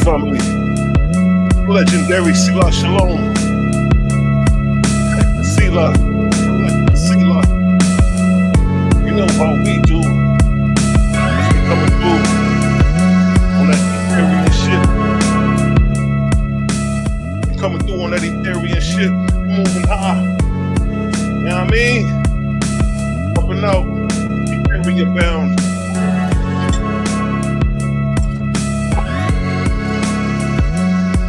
family. Legendary Sila Shalom. Sila. Sila. You know how we do. Let's be coming through on that Ethereum shit. We coming through on that Ethereum shit. Moving high. You know what I mean? Up and out. Ethereum bound.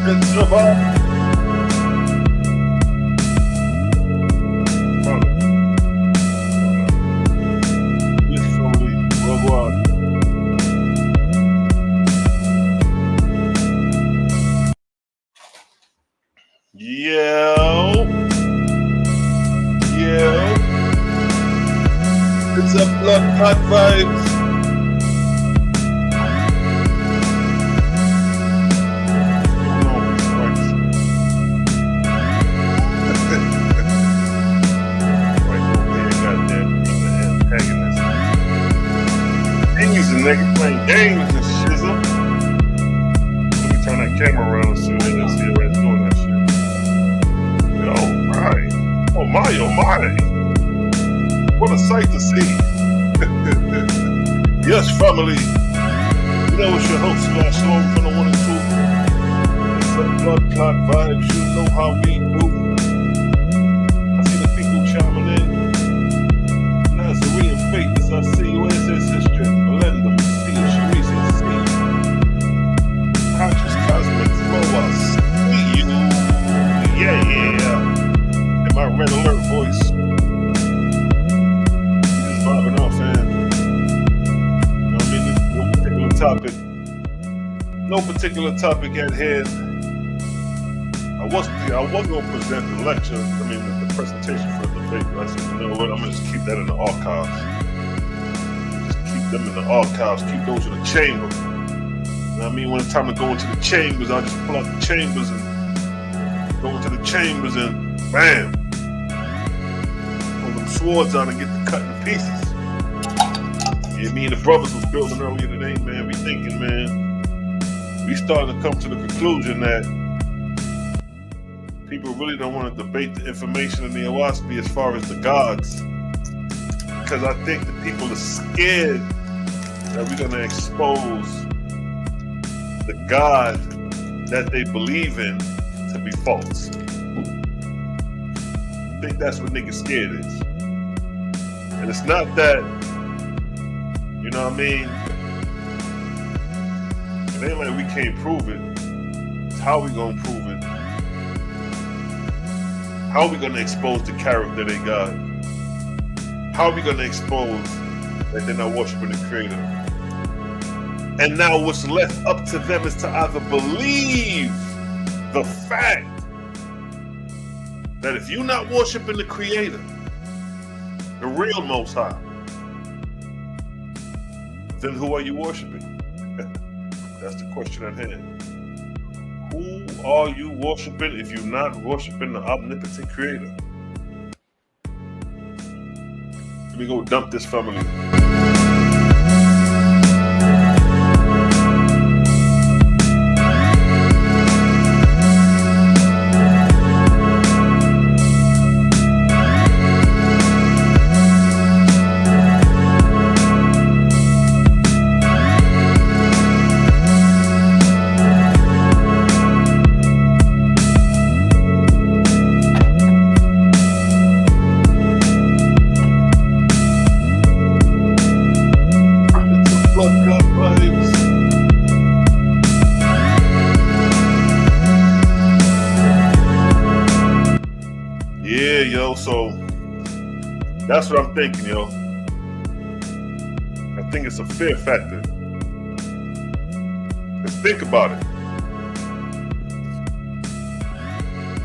It's about it's a blood clot vibes. Nigga playing games and shizzle. Let me turn that camera around and see what they can see everybody doing that shit. Oh my. Oh my, oh my. What a sight to see. Yes, family. You know it's your host, Slow from the 1 and 2. It's a blood clot vibes, you know how we do. I see the people chiming in. Nazarene faith, I see you as this sister. Conscious cosmic flow, I see you. Yeah. In my red alert voice. Just vibing off, man. You know what I mean? No particular topic at hand. I was going to present the lecture, the presentation for the debate, but I said, you know what, I'm going to just keep that in the archives. Just keep them in the archives, keep those in the chamber. I mean, when it's time to go into the chambers, I'll just pull out the chambers and go into the chambers and bam, pull them swords out and get the cut in pieces. Yeah, me and the brothers was building earlier today, man. We thinking, man, we starting to come to the conclusion that people really don't want to debate the information in the Owaski as far as the gods, because I think the people are scared that we're gonna expose the God that they believe in to be false. I think that's what niggas scared is. And it's not that, you know what I mean? It ain't like we can't prove it. It's how we gonna prove it. How are we gonna expose the character they got? How are we gonna expose that they're not worshiping the Creator? And now what's left up to them is to either believe the fact that if you're not worshiping the Creator, the real Most High, then who are you worshiping? That's the question at hand. Who are you worshiping if you're not worshiping the omnipotent Creator? Let me go dump this family. So that's what I'm thinking, yo. I think it's a fear factor. Let's think about it.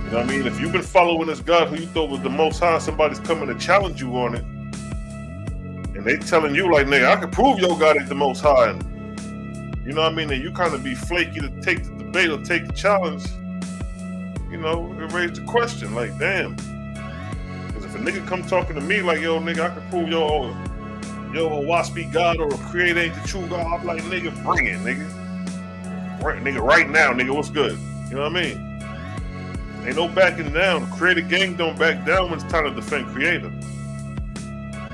You know what I mean? If you've been following this God who you thought was the Most High, somebody's coming to challenge you on it, and they telling you like, nigga, I can prove your God ain't the Most High. And, you know what I mean? And you kind of be flaky to take the debate or take the challenge. You know, it raised the question, like, damn. If a nigga come talking to me like, yo, nigga, I can prove your Waspi God or a Creator ain't the true God, I'm like, nigga, bring it, nigga. Right, nigga, right now, nigga, what's good? You know what I mean? Ain't no backing down. Creator gang don't back down when it's time to defend creator.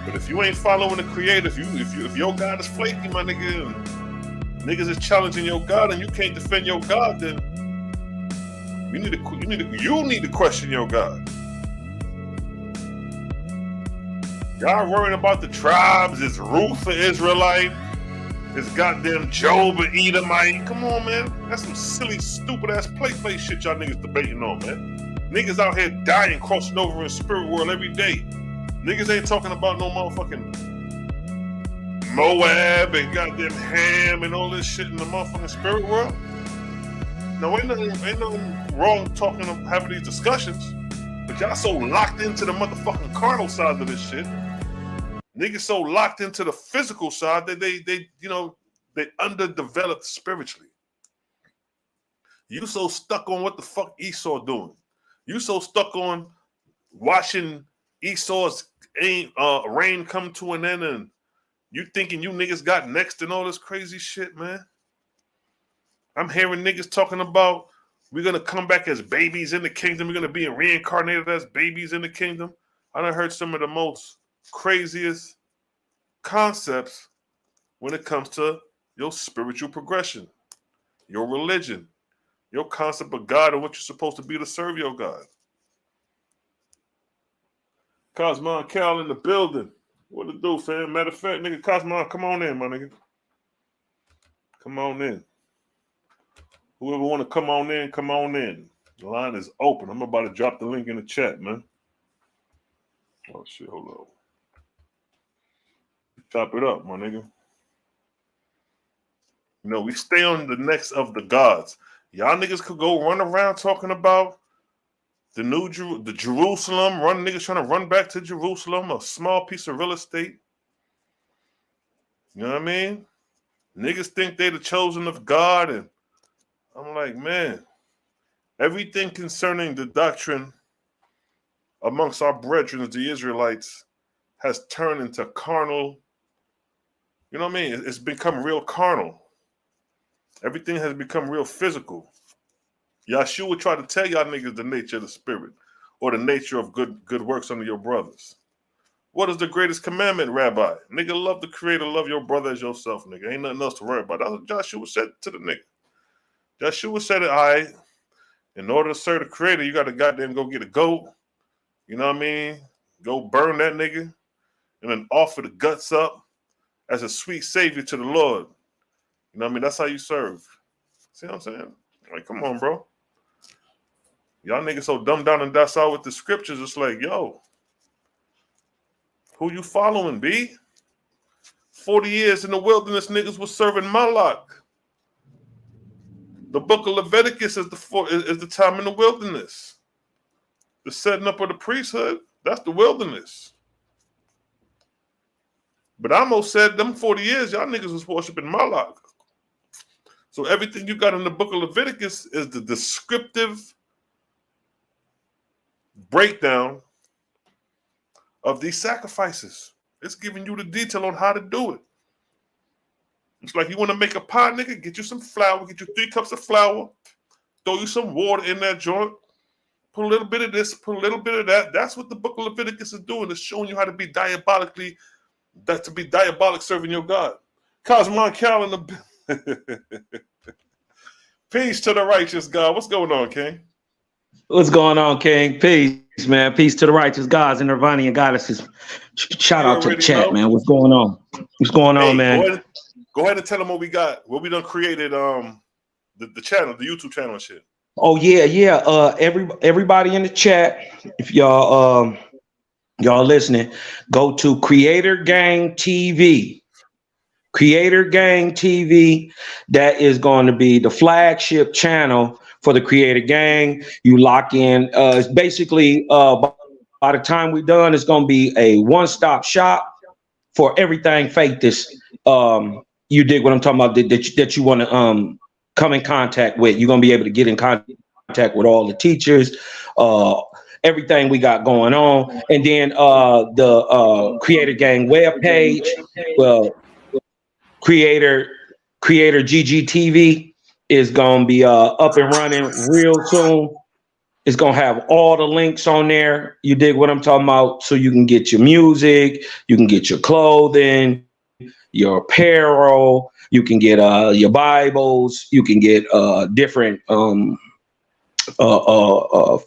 But if you ain't following the creator, if your God is flaky, my nigga, and niggas is challenging your God and you can't defend your God, then you need to question your God. Y'all worrying about the tribes? Is Ruth an Israelite? Is goddamn Job an Edomite? Come on, man. That's some silly, stupid ass play shit y'all niggas debating on, man. Niggas out here dying, crossing over in spirit world every day. Niggas ain't talking about no motherfucking Moab and goddamn Ham and all this shit in the motherfucking spirit world. No, ain't nothing wrong having these discussions, but y'all so locked into the motherfucking carnal side of this shit. Niggas so locked into the physical side that they underdeveloped spiritually. You so stuck on what the fuck Esau doing. You so stuck on watching Esau's reign come to an end, and you thinking you niggas got next and all this crazy shit, man. I'm hearing niggas talking about we're gonna come back as babies in the kingdom. We're gonna be reincarnated as babies in the kingdom. I done heard some of the most craziest concepts when it comes to your spiritual progression, your religion, your concept of God and what you're supposed to be to serve your God. Cosmon Cal in the building. What to do, fam? Matter of fact, nigga, Cosmon, come on in, my nigga. Come on in. Whoever want to come on in, come on in. The line is open. I'm about to drop the link in the chat, man. Oh, shit, hold on. Chop it up, my nigga. You know, we stay on the necks of the gods. Y'all niggas could go run around talking about the Jerusalem, niggas trying to run back to Jerusalem, a small piece of real estate. You know what I mean? Niggas think they the chosen of God, and I'm like, man, everything concerning the doctrine amongst our brethren, the Israelites, has turned into carnal. You know what I mean? It's become real carnal. Everything has become real physical. Yahshua tried to tell y'all niggas the nature of the spirit or the nature of good works unto your brothers. What is the greatest commandment, Rabbi? Nigga, love the creator, love your brother as yourself, nigga. Ain't nothing else to worry about. That's what Joshua said to the nigga. Joshua said it, all right, in order to serve the creator, you got to goddamn go get a goat. You know what I mean? Go burn that nigga and then offer the guts up as a sweet savior to the Lord. You know what I mean? That's how you serve. See what I'm saying? Like, come on, bro. Y'all niggas so dumbed down and docile with the scriptures. It's like, yo, who you following, B? 40 years in the wilderness, niggas was serving Moloch. The book of Leviticus is the time in the wilderness. The setting up of the priesthood, that's the wilderness. But Amos said them 40 years, y'all niggas was worshiping Moloch. So everything you got in the book of Leviticus is the descriptive breakdown of these sacrifices. It's giving you the detail on how to do it. It's like you want to make a pie, nigga, get you some flour, get you 3 cups of flour, throw you some water in that joint, put a little bit of this, put a little bit of that. That's what the book of Leviticus is doing. It's showing you how to be diabolic serving your God. Cosmon Cal in the peace to the righteous God. What's going on, King? What's going on, King? Peace, man. Peace to the righteous gods and Nirvanian goddesses. Shout out to the chat, man. What's going on? What's going on, man? Go ahead and tell them what we got. What we done created, the channel, the YouTube channel and shit. Oh yeah. Everybody in the chat, if y'all listening, go to Creator Gang TV. Creator Gang TV. That is going to be the flagship channel for the Creator Gang. You lock in. It's basically by the time we're done, it's going to be a one-stop shop for everything Faithist. You dig what I'm talking about? That you want to come in contact with. You're going to be able to get in contact with all the teachers, everything we got going on, and then the Creator Gang webpage. Creator GGTV. is gonna be up and running real soon. It's gonna have all the links on there. You dig what I'm talking about? So you can get your music, you can get your clothing, your apparel, you can get your Bibles, you can get different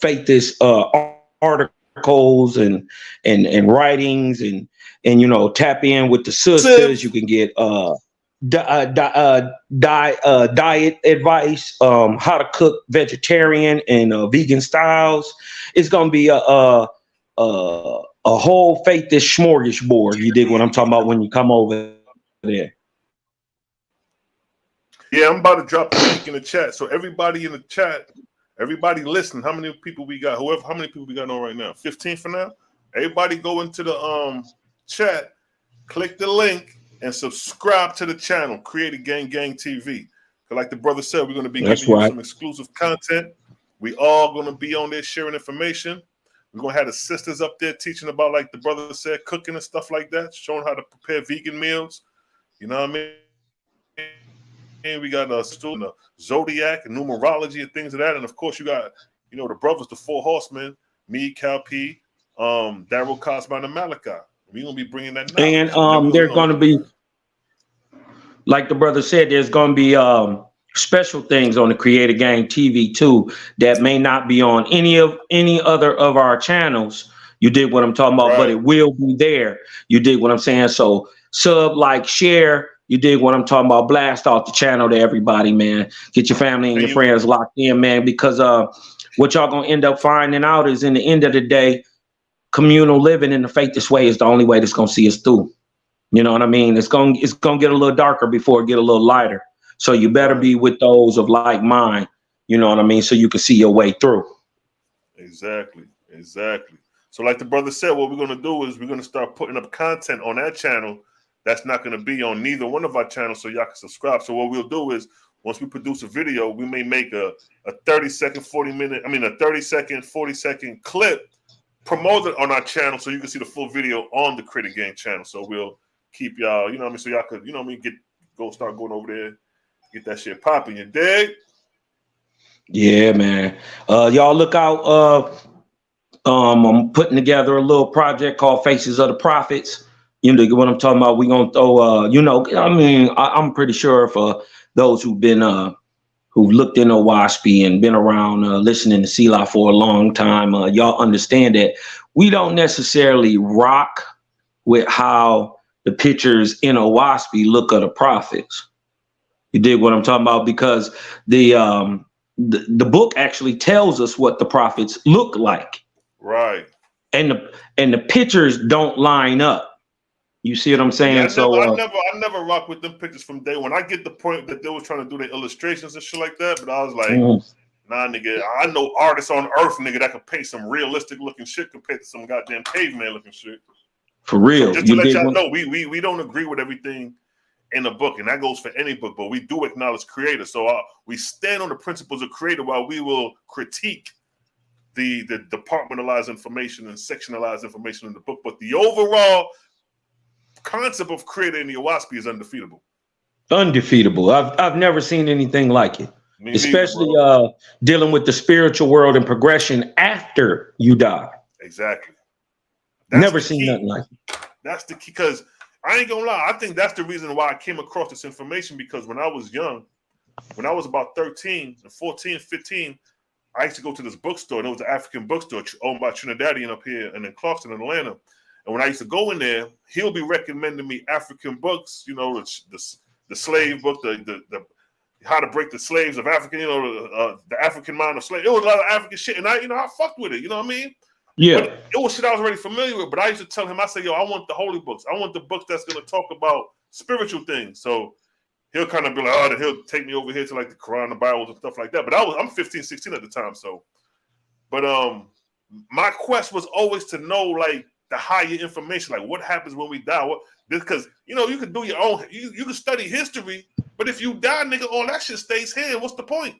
faithist articles and writings and tap in with the sisters. You can get diet advice, how to cook vegetarian and vegan styles. It's gonna be a whole faithist smorgasbord. You dig what I'm talking about when you come over there? Yeah, I'm about to drop the link in the chat. So everybody in the chat, everybody listen. How many people we got? How many people we got on right now? 15 for now. Everybody go into the chat, click the link, and subscribe to the channel, Creator Gang TV. Like the brother said, we're going to be giving you some exclusive content. We all going to be on there sharing information. We're going to have the sisters up there teaching about, like the brother said, cooking and stuff like that, showing how to prepare vegan meals. You know what I mean? And we got a student of zodiac and numerology and things of that. And of course, you got, the brothers, the four horsemen, me, Cal P, Daryl Cosman, and Malachi. We're going to be bringing that knowledge. And they're going to be, like the brother said, there's going to be special things on the Creator Gang TV too that may not be on any other of our channels. You dig what I'm talking about? Right. But it will be there. You dig what I'm saying? So sub, like, share. You dig what I'm talking about? Blast off the channel to everybody, man. Get your family and your friends locked in, man, because what y'all gonna end up finding out is, in the end of the day, communal living in the faithist way is the only way that's gonna see us through. You know what I mean? It's gonna get a little darker before it get a little lighter. So you better be with those of like mind. You know what I mean? So you can see your way through. Exactly. So like the brother said, what we're gonna do is we're gonna start putting up content on that channel that's not going to be on neither one of our channels, so y'all can subscribe. So what we'll do is, once we produce a video, we may make a 30-second, 40-second clip, promote it on our channel so you can see the full video on the Creator Gang channel. So we'll keep y'all, so y'all could, start going over there, get that shit popping. You dig? Yeah, man. Y'all look out. I'm putting together a little project called Faces of the Prophets. You know what I'm talking about? We're going to throw, I'm pretty sure for those who've been, who've looked into WASPy and been around listening to Selah for a long time, y'all understand that we don't necessarily rock with how the pictures in a WASPy look of the prophets. You dig what I'm talking about? Because the book actually tells us what the prophets look like. Right. And the pictures don't line up. You see what I'm saying? Yeah, I never rock with them pictures from day one. I get the point that they were trying to do their illustrations and shit like that, but I was like, nah, nigga, I know artists on earth, nigga, that could paint some realistic looking shit compared to some goddamn caveman looking shit. For real. So just to let y'all know, we don't agree with everything in the book, and that goes for any book, but we do acknowledge Creator. So we stand on the principles of Creator while we will critique the departmentalized information and sectionalized information in the book. But the overall concept of Creator in the WASPy is undefeatable. Undefeatable. I've never seen anything like it. Me especially neither, dealing with the spiritual world and progression after you die. Exactly. Never seen nothing like it. That's the key, because I ain't gonna lie, I think that's the reason why I came across this information, because when I was young, when I was about 13, 14, 15, I used to go to this bookstore, and it was an African bookstore owned by Trinidadian up here and in Clarkston, Atlanta. And when I used to go in there, he'll be recommending me African books, the slave book, the How to Break the Slaves of African, the African Mind of Slaves. It was a lot of African shit, and I fucked with it. You know what I mean? Yeah. But it was shit I was already familiar with. But I used to tell him, I said, yo, I want the holy books. I want the books that's gonna talk about spiritual things. So he'll kind of be like, he'll take me over here to like the Quran, the Bibles, and stuff like that. But I'm 15, 16 at the time, so. But my quest was always to know, like, the higher information, like what happens when we die. Because you can do your own. You can study history, but if you die, nigga, all that shit stays here. What's the point?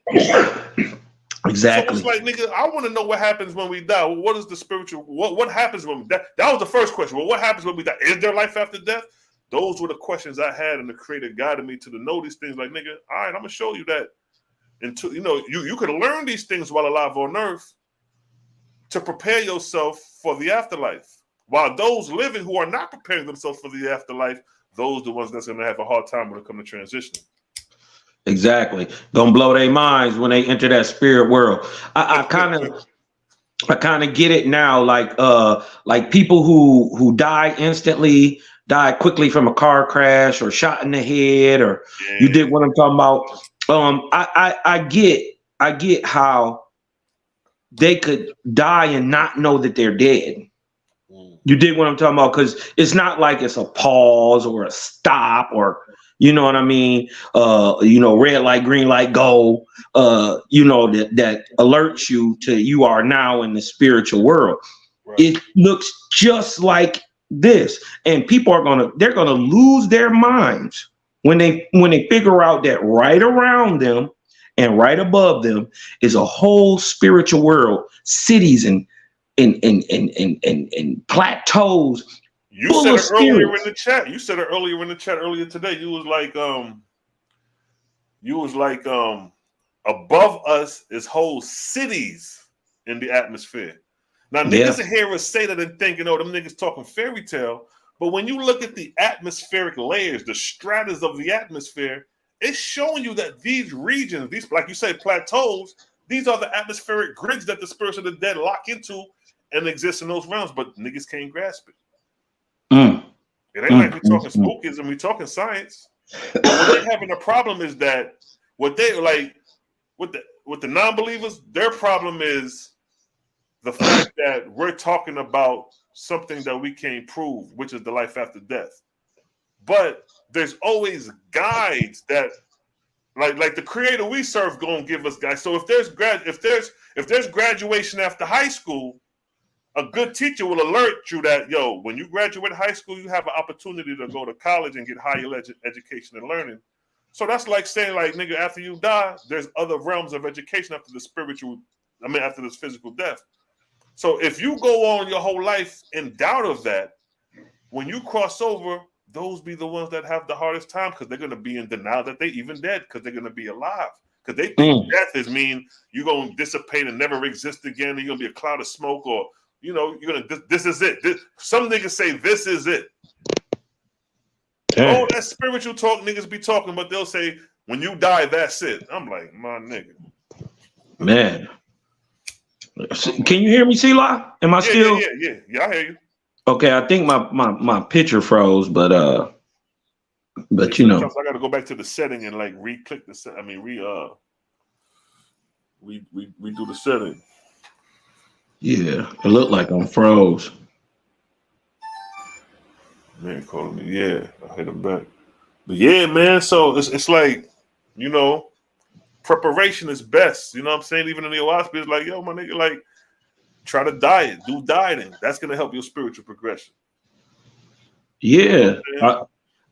Exactly. So it's like, nigga, I want to know what happens when we die. What is the spiritual? What happens when we die? That was the first question. Well, what happens when we die? Is there life after death? Those were the questions I had, and the Creator guided me to know these things. Like, nigga, all right, I'm gonna show you that into, you could learn these things while alive on earth to prepare yourself for the afterlife. While those living who are not preparing themselves for the afterlife, those are the ones that's going to have a hard time when it comes to transitioning. Exactly. Gonna blow their minds when they enter that spirit world. I kind of get it now. Like people who die instantly, die quickly from a car crash or shot in the head, or you did what I'm talking about. I get how they could die and not know that they're dead. You dig what I'm talking about? Because it's not like it's a pause or a stop or, you know what I mean? Red light, green light, go. That alerts you to you are now in the spiritual world. Right. It looks just like this, and people they're gonna lose their minds when they figure out that right around them and right above them is a whole spiritual world, cities and plateaus. You said it earlier in the chat. You said it earlier in the chat earlier today. You was like, above us is whole cities in the atmosphere. Now, niggas hear us say that and thinking, them niggas talking fairy tale. But when you look at the atmospheric layers, the stratas of the atmosphere, it's showing you that these regions, these, like you say, plateaus, these are the atmospheric grids that the spirits of the dead lock into and exist in those realms, but niggas can't grasp it. It ain't like we talking spookism, we talking science. But what they having a problem is that what they like with the non-believers, their problem is the fact that we're talking about something that we can't prove, which is the life after death. But there's always guides that like the creator we serve gonna give us guides. So if there's graduation after high school, a good teacher will alert you that, when you graduate high school, you have an opportunity to go to college and get higher education and learning. So that's like saying, like, nigga, after you die, there's other realms of education after after this physical death. So if you go on your whole life in doubt of that, when you cross over, those be the ones that have the hardest time because they're going to be in denial that they even dead because they're going to be alive. Because they think death is mean you're going to dissipate and never exist again. And you're going to be a cloud of smoke or, you're going to, this is it. Some niggas say this is it. Oh, that spiritual talk niggas be talking, but they'll say, when you die, that's it. I'm like, my nigga. Man. Can you hear me, C-Law? Am I still? Yeah, I hear you. Okay, I think my picture froze, but I got to go back to the setting and like re-click the set. I mean, redo the setting. Yeah, it looked like I'm froze. Man calling me. Yeah, I hit him back. But yeah, man. So it's like, preparation is best. You know what I'm saying? Even in the ayahuasca, it's like, my nigga, like, try to diet, do dieting. That's gonna help your spiritual progression. Yeah,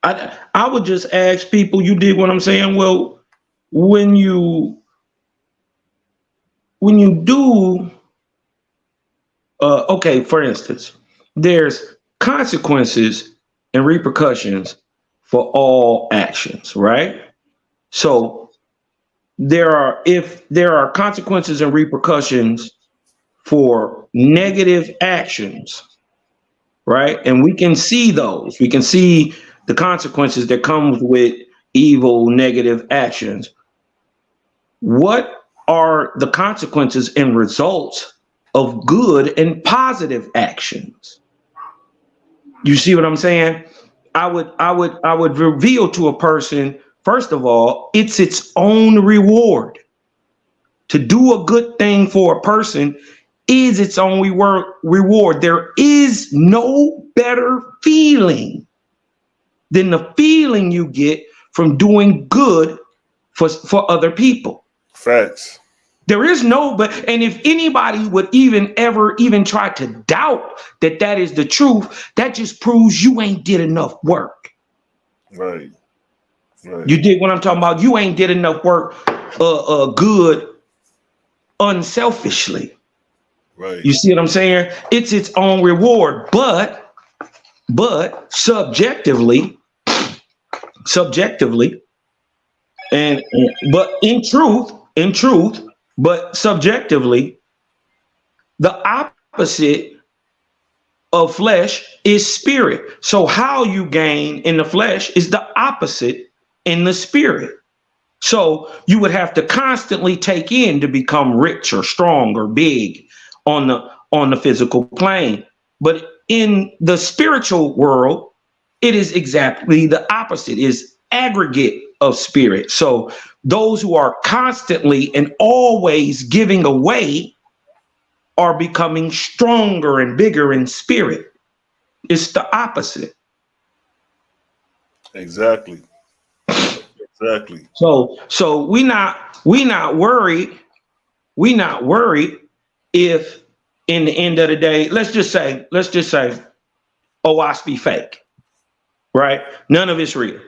I would just ask people. You did what I'm saying. Well, when you do. Okay, for instance, there's consequences and repercussions for all actions, right? So if there are consequences and repercussions for negative actions, right? And we can see those. We can see the consequences that comes with evil, negative actions. What are the consequences and results of good and positive actions? You see what I'm saying? I would reveal to a person, first of all, it's its own reward. To do a good thing for a person is its own reward. There is no better feeling than the feeling you get from doing good for other people. Facts. There is and if anybody would even try to doubt that is the truth, that just proves you ain't did enough work. Right. You did what I'm talking about. You ain't did enough work, good, unselfishly. Right. You see what I'm saying? It's its own reward, but subjectively, but in truth, in truth, but subjectively, the opposite of flesh is spirit. So how you gain in the flesh is the opposite in the spirit. So you would have to constantly take in to become rich or strong or big on the physical plane. But in the spiritual world, it is exactly the opposite, is aggregate of spirit. So those who are constantly and always giving away are becoming stronger and bigger in spirit. It's the opposite. Exactly. Exactly. So we not worried. We not worried if in the end of the day, let's just say, OWASP fake, right? None of it's real,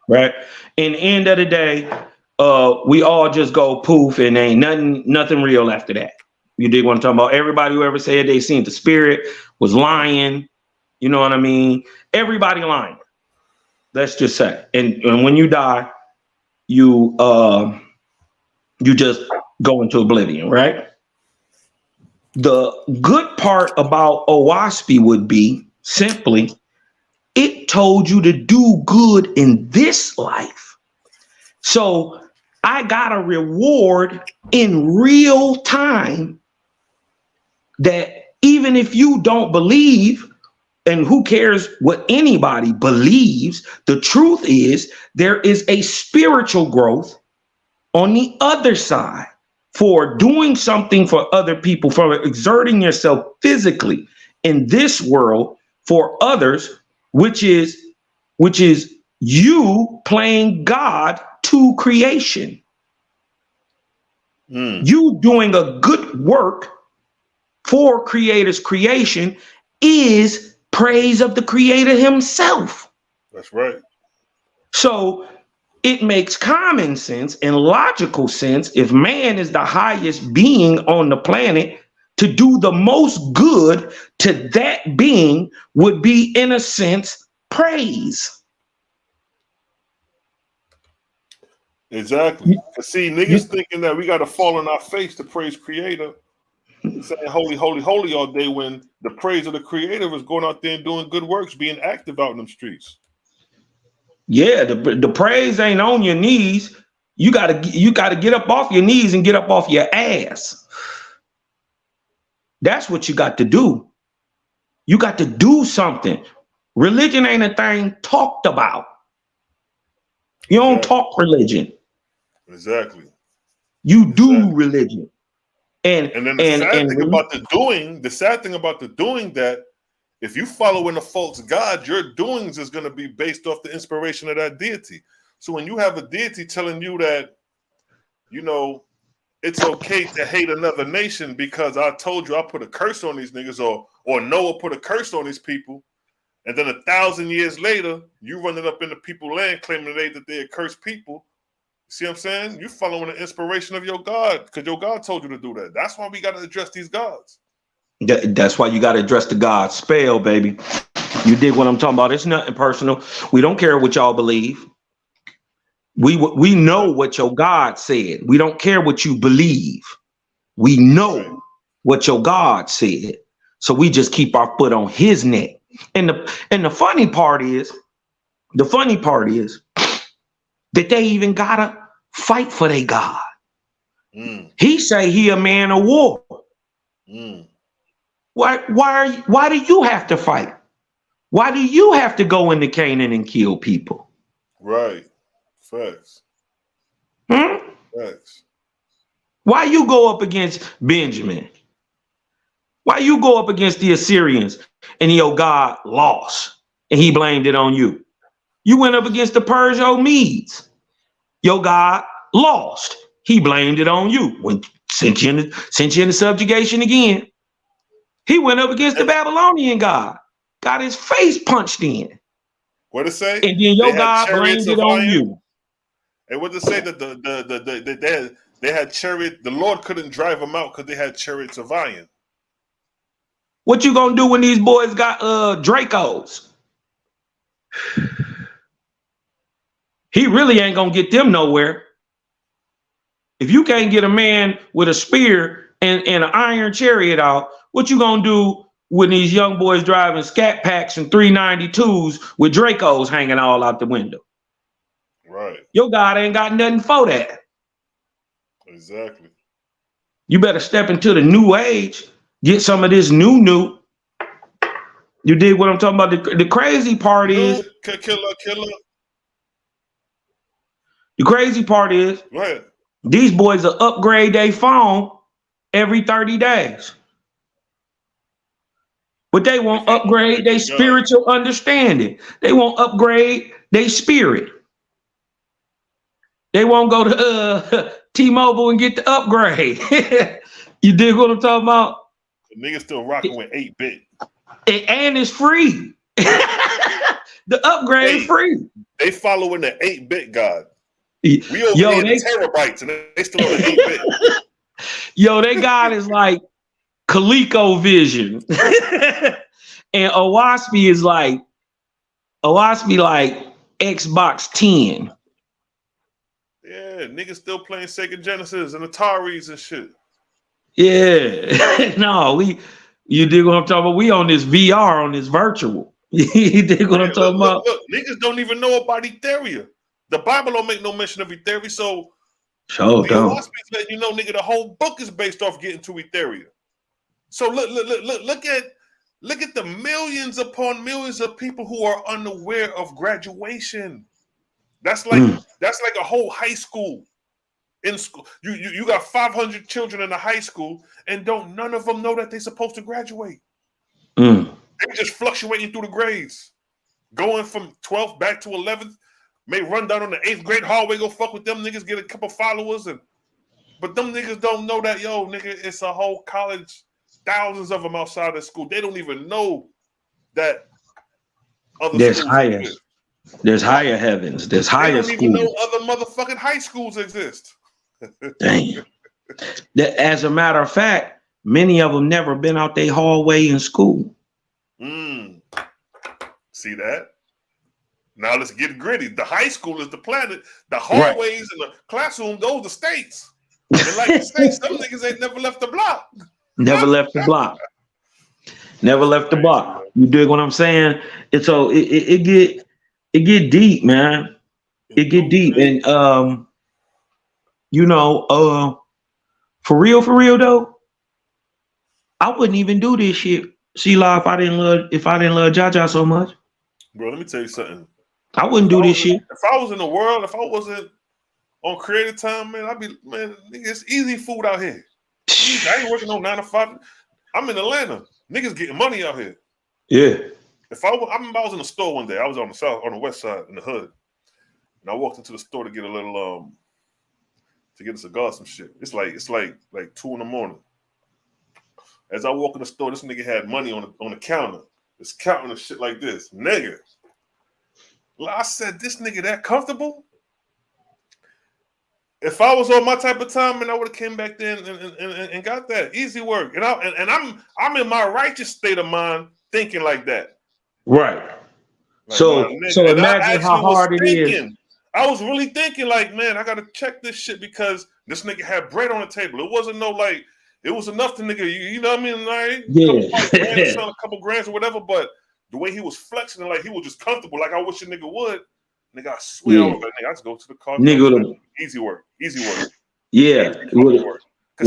right? In the end of the day, we all just go poof and ain't nothing real after that. You dig what I'm talking about? Everybody who ever said they seen the spirit was lying. You know what I mean? Everybody lying. Let's just say, and when you die, you just go into oblivion, right? The good part about OWASP would be simply it told you to do good in this life. So I got a reward in real time that even if you don't believe, and who cares what anybody believes, the truth is there is a spiritual growth on the other side for doing something for other people, for exerting yourself physically in this world for others, which is you playing God to creation. You doing a good work for Creator's creation is praise of the Creator himself. That's right. So it makes common sense and logical sense, if man is the highest being on the planet, to do the most good to that being would be, in a sense, praise. Exactly. See, niggas thinking that we got to fall on our face to praise Creator, saying holy, holy, holy all day, when the praise of the Creator is going out there and doing good works, being active out in them streets. Yeah, the praise ain't on your knees. You gotta get up off your knees and get up off your ass. That's what you got to do. You got to do something. Religion ain't a thing talked about. You don't talk religion. Exactly. You do religion. And then the sad thing about the doing that, if you follow in a false God, your doings is going to be based off the inspiration of that deity. So when you have a deity telling you that, you know, it's okay to hate another nation because I told you I put a curse on these niggas, or Noah put a curse on these people, and then 1,000 years later, you running up into people's land claiming that they're cursed people. See what I'm saying? You following the inspiration of your God because your God told you to do that. That's why we got to address these gods. That's why you got to address the God spell, baby. You dig what I'm talking about? It's nothing personal. We don't care what y'all believe. We know what your God said. We don't care what you believe. We know what your God said. So we just keep our foot on his neck. And the funny part is that they even gotta fight for their God. He say he a man of war. Why do you have to fight? Why do you have to go into Canaan and kill people? Right. Facts. Facts. Why you go up against Benjamin? Why you go up against the Assyrians and your God lost and he blamed it on you? You went up against the Persian Medes. Your God lost. He blamed it on you. When sent you into subjugation again. He went up against the Babylonian God. Got his face punched in. What it say? And then your God blamed it on you. And what to say that they had chariot, the Lord couldn't drive them out because they had chariots of iron. What you gonna do when these boys got Dracos? He really ain't gonna get them nowhere. If you can't get a man with a spear and an iron chariot out, what you gonna do when these young boys driving scat packs and 392s with Dracos hanging all out the window? Right. Your God ain't got nothing for that. Exactly. You better step into the new age, get some of this new. You dig what I'm talking about? The crazy part is killer. The crazy part is these boys will upgrade their phone every 30 days. But they won't upgrade their spiritual understanding. They won't upgrade their spirit. They won't go to T-Mobile and get the upgrade. You dig what I'm talking about? The nigga still rocking with 8-bit. And it's free. The upgrade is free. They following the 8-bit God. We over here in terabytes and they still on the 8-bit. Yo, they God is like ColecoVision. And Owaspy is like Xbox 10. Yeah, niggas still playing Sega Genesis and Ataris and shit. Yeah. No, you dig what I'm talking about? We on this VR, on this virtual. You dig what I'm talking about? Look, niggas don't even know about Ethereum. The Bible don't make no mention of Ethereum, so sure don't. Owaspy's letting you know, nigga, the whole book is based off getting to Ethereum. So look at the millions upon millions of people who are unaware of graduation. That's like a whole high school. In school, you got 500 children in a high school, and none of them know that they're supposed to graduate. They're just fluctuating through the grades, going from 12th back to 11th. May run down on the 8th grade hallway, go fuck with them niggas, get a couple followers, but them niggas don't know that, yo, nigga, it's a whole college, thousands of them outside of school. They don't even know that there's higher heavens, there's higher schools. They don't even know other motherfucking high schools exist. Damn. As a matter of fact, many of them never been out their hallway in school. See that? Now let's get gritty. The high school is the planet. The hallways and the classroom, those are states. And like the states, some niggas ain't never left the block. Never left the block. Never left the block. You dig what I'm saying? It get deep, man. It get deep, and for real though, I wouldn't even do this shit, C-Law, if I didn't love Jaja so much. Bro, let me tell you something. I wouldn't do this shit. If I was in the world, if I wasn't on creative time, man, nigga, it's easy food out here. I ain't working on 9 to 5. I'm in Atlanta. Niggas getting money out here. Yeah. I remember I was in the store one day. I was on the west side in the hood, and I walked into the store to get a little to get a cigar, some shit. It's like 2 a.m. As I walk in the store, this nigga had money on the counter. It's counting the shit like this, nigga. I said, this nigga that comfortable? If I was on my type of time, man, I would have came back then and got that easy work. And I'm in my righteous state of mind thinking like that. Right. Like, so imagine how hard it is. I was really thinking like, man, I gotta check this shit because this nigga had bread on the table. It wasn't it was enough to nigga, you know what I mean? Like, a couple grands or whatever, but the way he was flexing, like he was just comfortable, like I wish a nigga would. Nigga, I swear, I was like, nigga, I just go to the car. Nigga, easy work. Yeah, would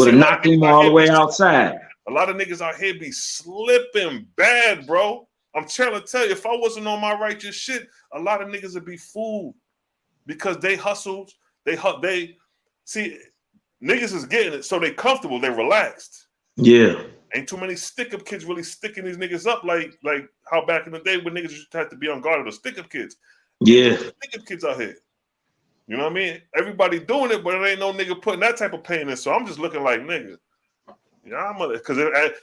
have knocked him all the way outside. A lot of niggas out here be slipping bad, bro. I'm trying to tell you, if I wasn't on my righteous shit, a lot of niggas would be fooled because they hustled. They see niggas is getting it, so they comfortable, they relaxed. Yeah. Ain't too many stick-up kids really sticking these niggas up like how back in the day when niggas used to have to be on guard with the stick-up kids. Yeah. Stick-up kids out here. You know what I mean? Everybody doing it, but it ain't no nigga putting that type of pain in. So I'm just looking like, nigga. Yeah, because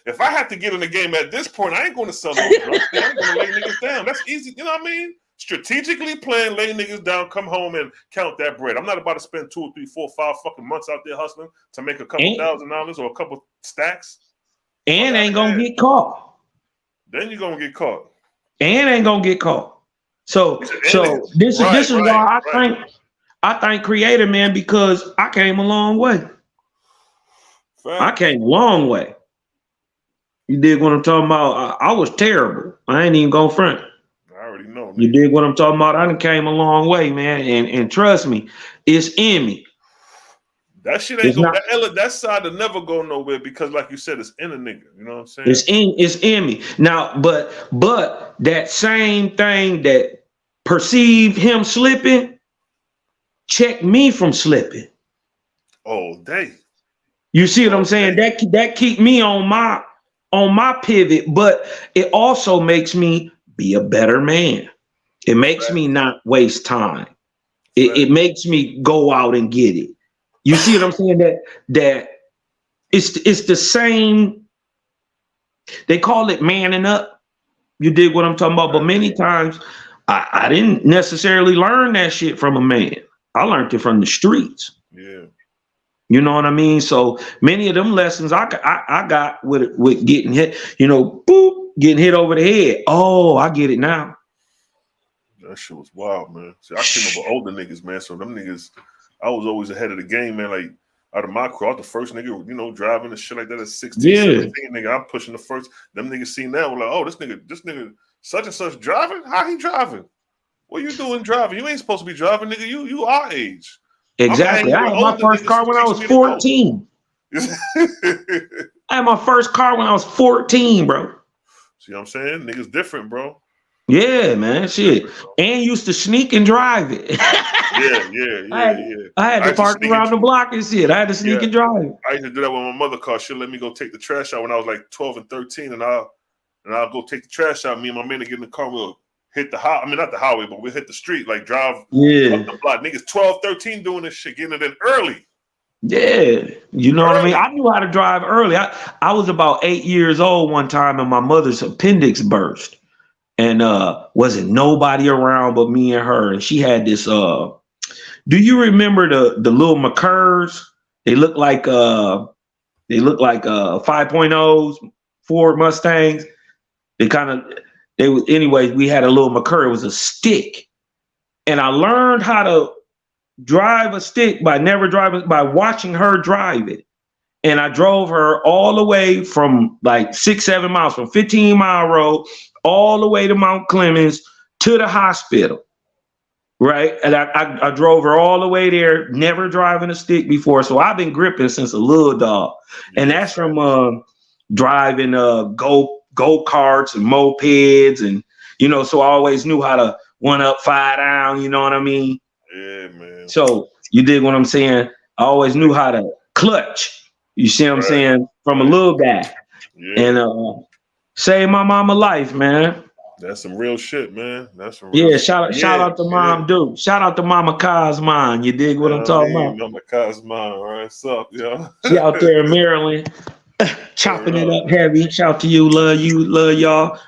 if I have to get in the game at this point, I ain't going to sell no drugs. I'm going to lay niggas down. That's easy. You know what I mean? Strategically playing, lay niggas down, come home and count that bread. I'm not about to spend 2 or 3, 4, 5 fucking months out there hustling to make a couple $1,000 or a couple stacks. And ain't going to get caught. Then you're going to get caught. And ain't going to get caught. So this is why I think I thank Creator, man, because I came a long way. I came a long way. You dig what I'm talking about? I was terrible. I ain't even gonna front. I already know. You dig what I'm talking about? I done came a long way, man. And trust me, it's in me. That shit ain't go. That side will never go nowhere because, like you said, it's in a nigga. You know what I'm saying? It's in me now. But that same thing that perceived him slipping, check me from slipping. All day. You see what I'm saying? That keep me on my pivot, but it also makes me be a better man. It makes me not waste time. It makes me go out and get it. You see what I'm saying? That it's the same. They call it manning up. You dig what I'm talking about? But many times I didn't necessarily learn that shit from a man. I learned it from the streets. Yeah. You know what I mean? So many of them lessons I got with getting hit, boop, getting hit over the head. Oh, I get it now. That shit was wild, man. See, I came up with older niggas, man. So them niggas, I was always ahead of the game, man. Like out of my crew, I was the first nigga, driving and shit like that at 16, 17, nigga. I'm pushing the first. Them niggas seen that, were like, oh, this nigga, such and such driving? How he driving? What you doing driving? You ain't supposed to be driving, nigga. You our age. Exactly. I had my first car when I was 14. I had my first car when I was 14, bro. See what I'm saying? Niggas different, bro. Yeah, man, shit. And used to sneak and drive it. Yeah. I had to park around the block and shit. I had to sneak and drive it. I used to do that with my mother car. She'll let me go take the trash out when I was like 12 and 13, and I'll go take the trash out. Me and my man to get in the car. We'll hit the highway. I mean, not the highway, but we'll hit the street, like drive up the block. Niggas 12, 13 doing this shit, getting it in early. Yeah, you know what I mean? I knew how to drive early. I was about 8 years old one time, and my mother's appendix burst. And wasn't nobody around but me and her. And she had this, do you remember the little McCurrs? They look like 5.0s, Ford Mustangs. Anyways, we had a little McCurr. It was a stick. And I learned how to drive a stick by watching her drive it. And I drove her all the way from like 6-7 miles, from 15 Mile Road all the way to Mount Clemens to the hospital, right? And I drove her all the way there, never driving a stick before. So I've been gripping since a little dog. And that's from driving go-karts and mopeds. And, so I always knew how to 1 up, 5 down, you know what I mean? Yeah, man. So you dig what I'm saying? I always knew how to clutch. You see what I'm saying? From a little guy. Yeah. And saved my mama life, man. That's some real shit, man. That's some real shit. Shout out to Mom Duke. Shout out to Mama Cosmine. You dig what I'm talking about? Mama Cosmine, all right? What's up, yo? She out there in Maryland chopping it up heavy. Shout out to you, love y'all.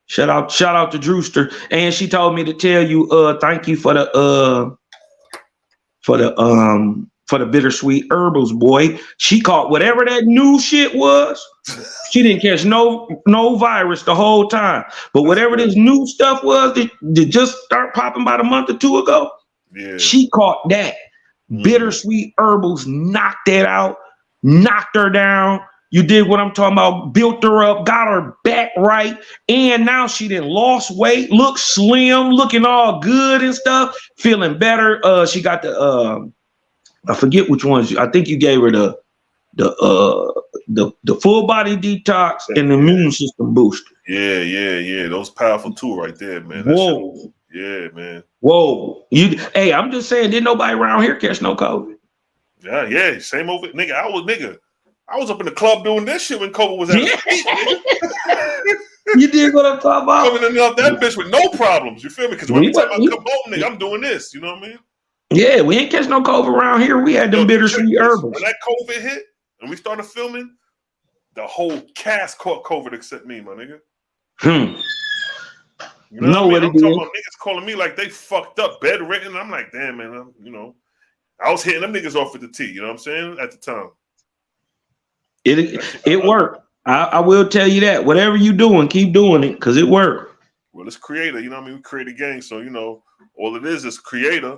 Shout out to Drewster. And she told me to tell you thank you for the bittersweet herbals, boy. She caught whatever that new shit was. She didn't catch no virus the whole time. But whatever this new stuff was that just start popping about a month or two ago, she caught that. Bittersweet herbals knocked that out, knocked her down. You did what I'm talking about, built her up, got her back right, and now she done lost weight, look slim, looking all good and stuff, feeling better. She got the I forget which ones. I think you gave her the full body detox and the immune system booster. Yeah. Those powerful too right there, man. Whoa. Yeah, man. Whoa. Hey, I'm just saying, didn't nobody around here catch no COVID? Yeah. Same over, nigga. I was up in the club doing this shit when COVID was at its peak, nigga. You did what I'm talking about? Coming in off that bitch with no problems. You feel me? Because every time I come home, nigga, I'm doing this. You know what I mean? Yeah, we ain't catch no COVID around here. We had them bittersweet herbals. When that COVID hit and we started filming, the whole cast caught COVID except me, my nigga. You know what I mean? I'm talking about niggas calling me like they fucked up, bedridden. I'm like, damn, man. I was hitting them niggas off with the T. You know what I'm saying? At the time. It worked. I will tell you that. Whatever you doing, keep doing it because it worked. Well, it's creator. You know what I mean? We create a gang. So, all it is creator.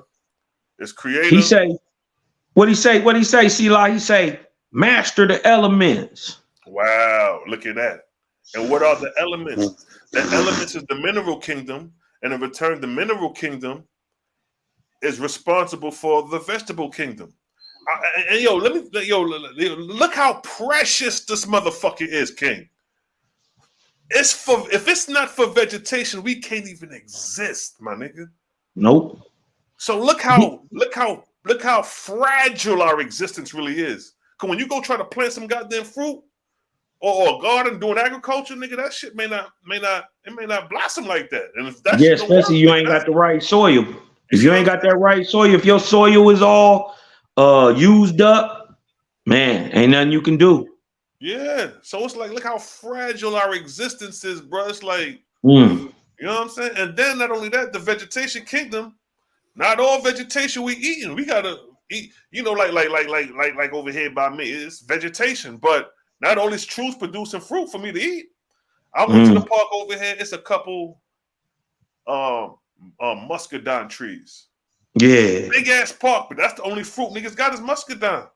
It's creator. He say, what he say? What he say? See, like he say, master the elements. Wow, look at that. And what are the elements? The elements is the mineral kingdom, and in return, the mineral kingdom is responsible for the vegetable kingdom. And look how precious this motherfucker is, King. If it's not for vegetation, we can't even exist, my nigga. Nope. So look how fragile our existence really is. Cause when you go try to plant some goddamn fruit or a garden doing agriculture, nigga, that shit may not blossom like that. And if that shit especially you ain't got the right soil. If you ain't got that right soil, if your soil is all used up, man, ain't nothing you can do. Yeah. So it's like, look how fragile our existence is, bro. It's like, you know what I'm saying? And then not only that, the vegetation kingdom, not all vegetation we eating. We gotta eat, like over here by me, it's vegetation. But not only is trees producing fruit for me to eat. I went to the park over here. It's a couple muscadine trees. Yeah. Big ass park, but that's the only fruit niggas got is muscadine.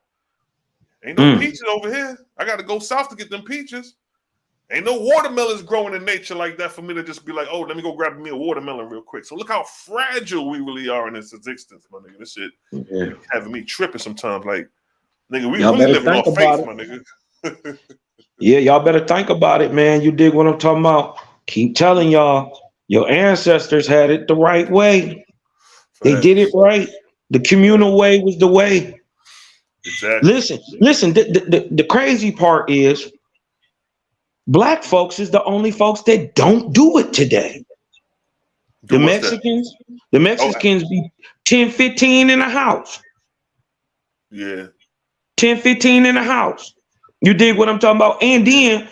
Ain't no peaches over here. I got to go south to get them peaches. Ain't no watermelons growing in nature like that for me to just be like, oh, let me go grab me a watermelon real quick. So look how fragile we really are in this existence, my nigga. This shit having me tripping sometimes. Like, nigga, we really living off faith, my nigga. Yeah, y'all better think about it, man. You dig what I'm talking about? Keep telling y'all, your ancestors had it the right way. They did it right. The communal way was the way. Exactly. Listen. The crazy part is, Black folks is the only folks that don't do it today. The Mexicans be 10, 15 in a house. Yeah. 10, 15 in a house. You dig what I'm talking about? And then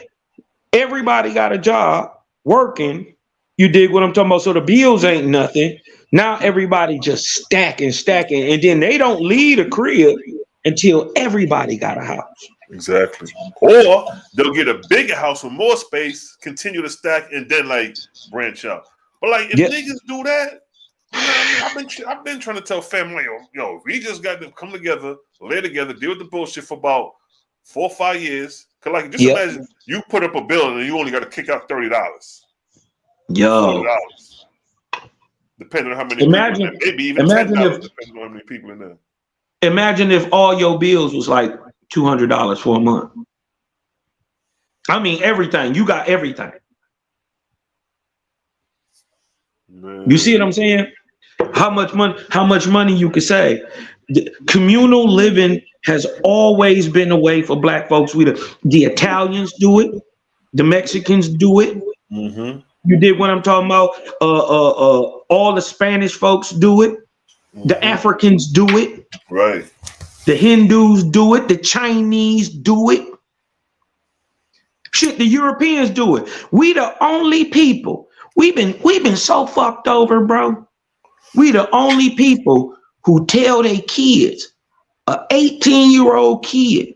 everybody got a job working. You dig what I'm talking about? So the bills ain't nothing. Now everybody just stacking. And then they don't leave a crib until everybody got a house. Exactly. Or they'll get a bigger house with more space, continue to stack, and then like branch out. But like if niggas do that, you know what I mean? I've been trying to tell family, yo, we just got to come together, lay together, deal with the bullshit for about 4 or 5 years. Cause like just imagine you put up a bill and you only got to kick out $30. Yo. $40. Depending on how many people in there. Maybe even $10 depending on how many people in there. Imagine if all your bills was like $200 for a month. I mean everything. You got everything. Man. You see what I'm saying? How much money you could save. Communal living has always been a way for Black folks. The Italians do it, the Mexicans do it. Mm-hmm. You did what I'm talking about. All the Spanish folks do it. Mm-hmm. The Africans do it. Right. The Hindus do it. The Chinese do it. Shit, the Europeans do it. We the only people. We've been so fucked over, bro. We the only people who tell their kids, a 18-year-old kid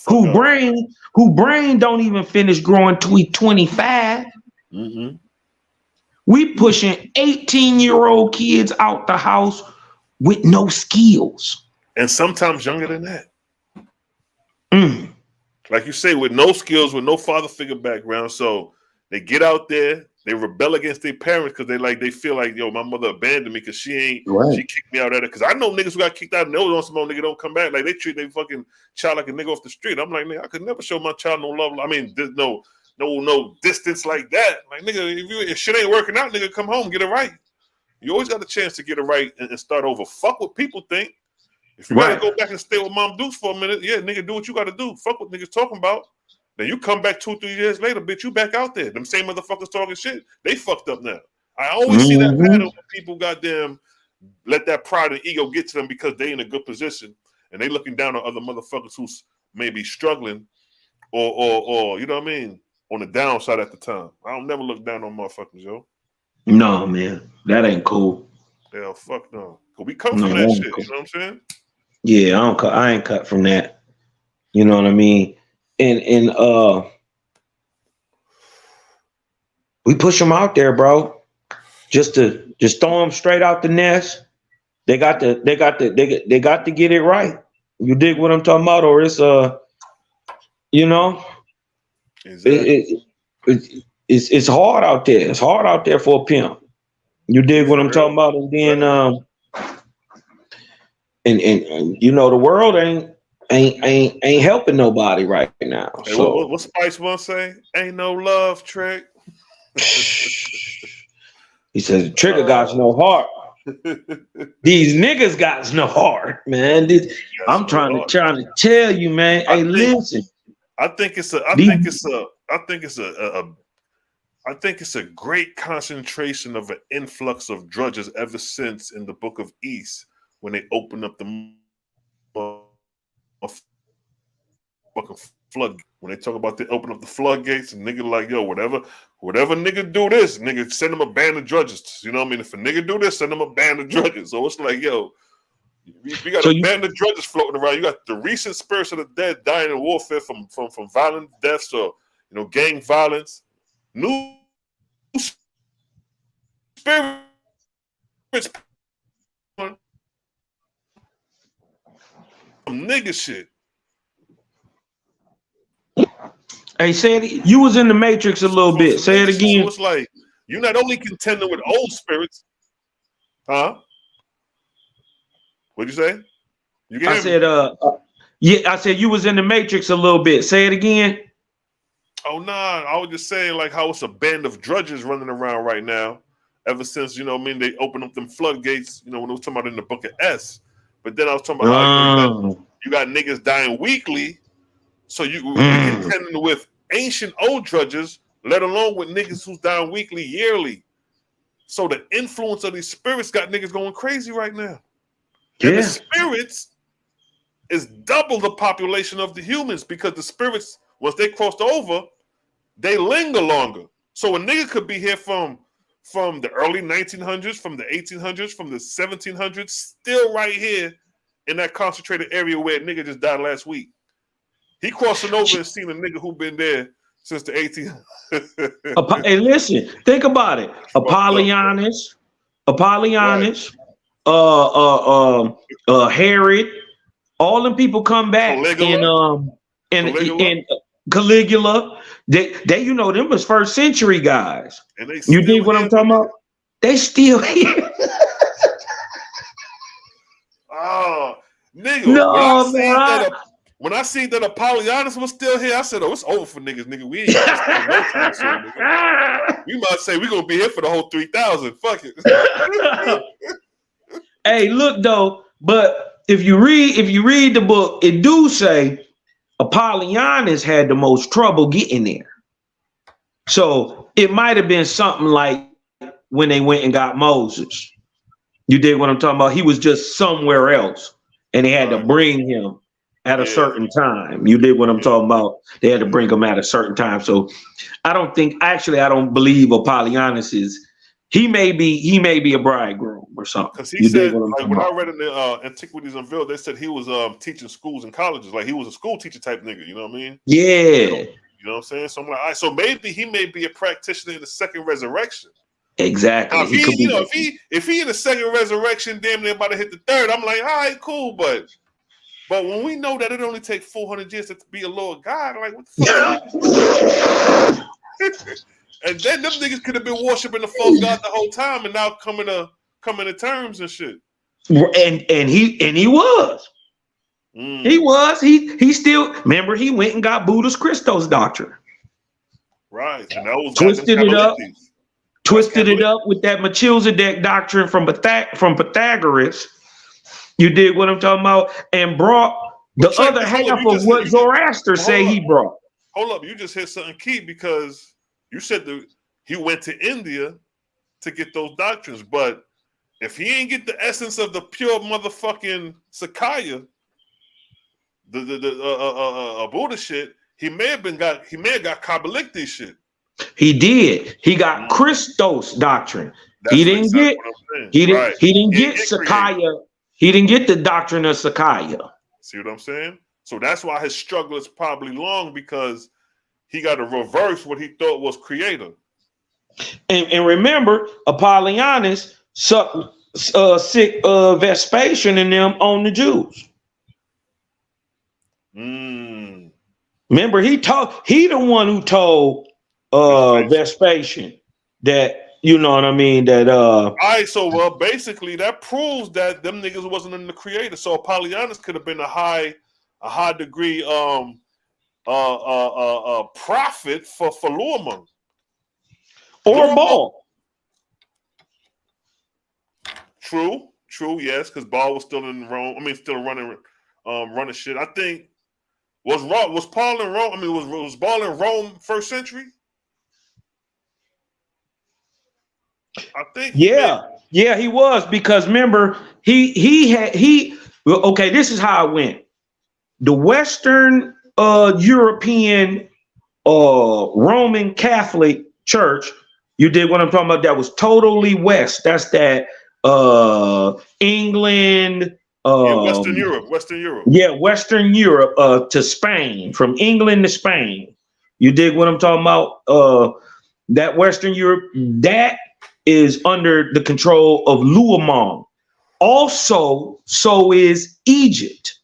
who brain don't even finish growing till he's 25. Mm-hmm. We pushing 18-year-old kids out the house with no skills. And sometimes younger than that. Like you say, with no skills, with no father figure background. So they get out there, they rebel against their parents because they feel like, yo, my mother abandoned me because she kicked me out of it. Because I know niggas who got kicked out and they on some more nigga don't come back. Like they treat their fucking child like a nigga off the street. I'm like, nigga, I could never show my child no love. I mean, there's no distance like that. Like, nigga, if shit ain't working out, nigga, come home, get it right. You always got a chance to get it right and start over. Fuck what people think. If you gotta go back and stay with Mom Deuce for a minute, yeah, nigga, do what you gotta do. Fuck what niggas talking about. Then you come back 2 or 3 years later, bitch, you back out there. Them same motherfuckers talking shit. They fucked up now. I always see that pattern when people goddamn let that pride and ego get to them because they in a good position and they looking down on other motherfuckers who's maybe struggling or you know what I mean, on the downside at the time. I don't never look down on motherfuckers, yo. No, man. That ain't cool. Yeah, fuck no. Cause we come from that shit, cool. You know what I'm saying? Yeah, I ain't cut from that. You know what I mean? And we push them out there, bro. Just throw them straight out the nest. They got to get it right. You dig what I'm talking about? Or it's you know, Exactly. it's hard out there. It's hard out there for a pimp. You dig what I'm talking about? And then and you know, the world ain't helping nobody right now. Hey, So what Spice One say? Ain't no love, Trick. he says Trigger got no heart. These niggas got no heart, man. I'm trying to tell you, man. Hey, listen. I think it's a great concentration of an influx of drudges ever since in the Book of East when they opened up the fucking flood. When they talk about they open up the floodgates and nigga like, yo, whatever nigga do this, nigga send them a band of drudges. You know what I mean? If a nigga do this, send them a band of drudges. So it's like, yo, we got a band of drudges floating around. You got the recent spirits of the dead dying in warfare from violent deaths or gang violence. New spirits some nigga shit. Hey, say it. You was in the Matrix a little bit. Say it again. So it's like you're not only contending with old spirits, huh? What'd you say? You can I said, I said you was in the Matrix a little bit. Say it again. Oh nah, I was just saying like how it's a band of drudges running around right now. Ever since they opened up them floodgates. When I was talking about in the Book of S. But then I was talking about how you got niggas dying weekly. So you're contending with ancient old drudges, let alone with niggas who's dying weekly, yearly. So the influence of these spirits got niggas going crazy right now. Yeah. And the spirits is double the population of the humans because the spirits, once they crossed over, they linger longer. So a nigga could be here from the early 1900s, from the 1800s, from the 1700s, still right here in that concentrated area where a nigga just died last week. He crossing over and seen a nigga who been there since the 1800s. Hey, listen, think about it. Apollonius, Herod, all them people come back in Caligula. They them was first century guys. And you dig what I'm talking about? They still here. Oh, nigga. No, man. When I see that Apollonius was still here, I said, "Oh, it's over for niggas, nigga. We ain't got no time soon, nigga. We might say we're gonna be here for the whole 3,000. Fuck it." Hey, look though, but if you read the book, it do say Apollonius had the most trouble getting there. So it might have been something like when they went and got Moses. You dig what I'm talking about? He was just somewhere else, and they had to bring him at a certain time. You did what I'm talking about. They had to bring him at a certain time. So I don't believe Apollonius is. He may be a bridegroom or something. Because he said, like when I read in the Antiquities Unveiled, they said he was teaching schools and colleges. Like he was a school teacher type nigga. You know what I mean? Yeah. You know what I'm saying? So I'm like, all right, so maybe he may be a practitioner in the second resurrection. Exactly. Now, if he in the second resurrection, damn near about to hit the third, I'm like, all right, cool, but when we know that it only takes 400 years to be a Lord God, like what the fuck? And then them niggas could have been worshiping the false god the whole time, and now coming to terms and shit. And he was. He was. He still remember he went and got Buddha's Christos doctrine. Right, and that was twisted it up with that Melchizedek doctrine from Pythagoras. You did what I'm talking about, and brought the other half of what Zoroaster say he brought. Hold up, you just hit something key because you said he went to India to get those doctrines, but if he ain't get the essence of the pure motherfucking Sakaya, the Buddha shit, he may have got Kabbalistic shit. He did. He got Christos doctrine. He didn't get Sakaya. He didn't get the doctrine of Sakaya. See what I'm saying? So that's why his struggle is probably long, because he got to reverse what he thought was creator. And remember, Apollonius sucked sick Vespasian and them on the Jews. Remember, he the one who told Vespasian that, you know what I mean, that all right, so well, basically that proves that them niggas wasn't in the creator. So Apollonius could have been a high degree prophet for Luamon. Or Baal. True, yes, because Baal was still in Rome. I mean, still running shit. I think was Paul in Rome? I mean, was Baal in Rome first century? I think. Yeah, he was, because remember okay, this is how it went. The Western European Roman Catholic Church, you did what I'm talking about, that was totally West. That's that England, Western Europe. Yeah, Western Europe to Spain, from England to Spain. You dig what I'm talking about? That Western Europe, that is under the control of Luamon. Also, so is Egypt.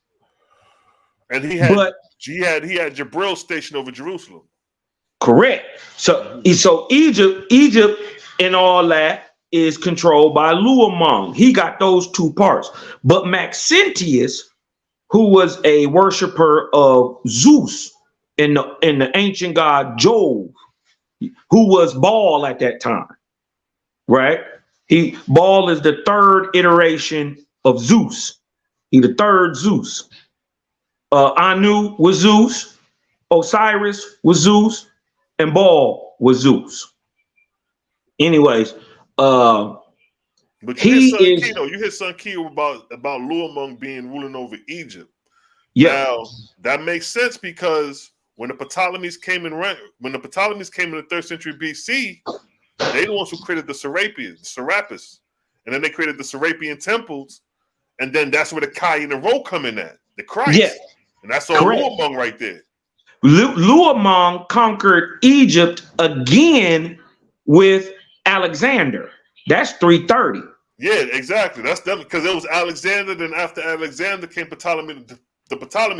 And he had Jabril stationed over Jerusalem. Correct. So Egypt and all that is controlled by Luamon. He got those two parts. But Maxentius, who was a worshiper of Zeus in the ancient god Jove, who was Baal at that time, right? Baal is the third iteration of Zeus. He the third Zeus. Anu was Zeus, Osiris was Zeus, and Baal was Zeus. Anyways, but you hit son key about Luamon ruling over Egypt. Yeah. Now that makes sense, because when the Ptolemies came in the 3rd century BC, they the ones who created the Serapis, and then they created the Serapian temples, and then that's where the Kai and the Ro come in at, the Christ. Yeah. And that's all Luamon right there. Luamon conquered Egypt again with Alexander. That's 330. Yeah, exactly. That's them, because it was Alexander. Then after Alexander came the Ptolemy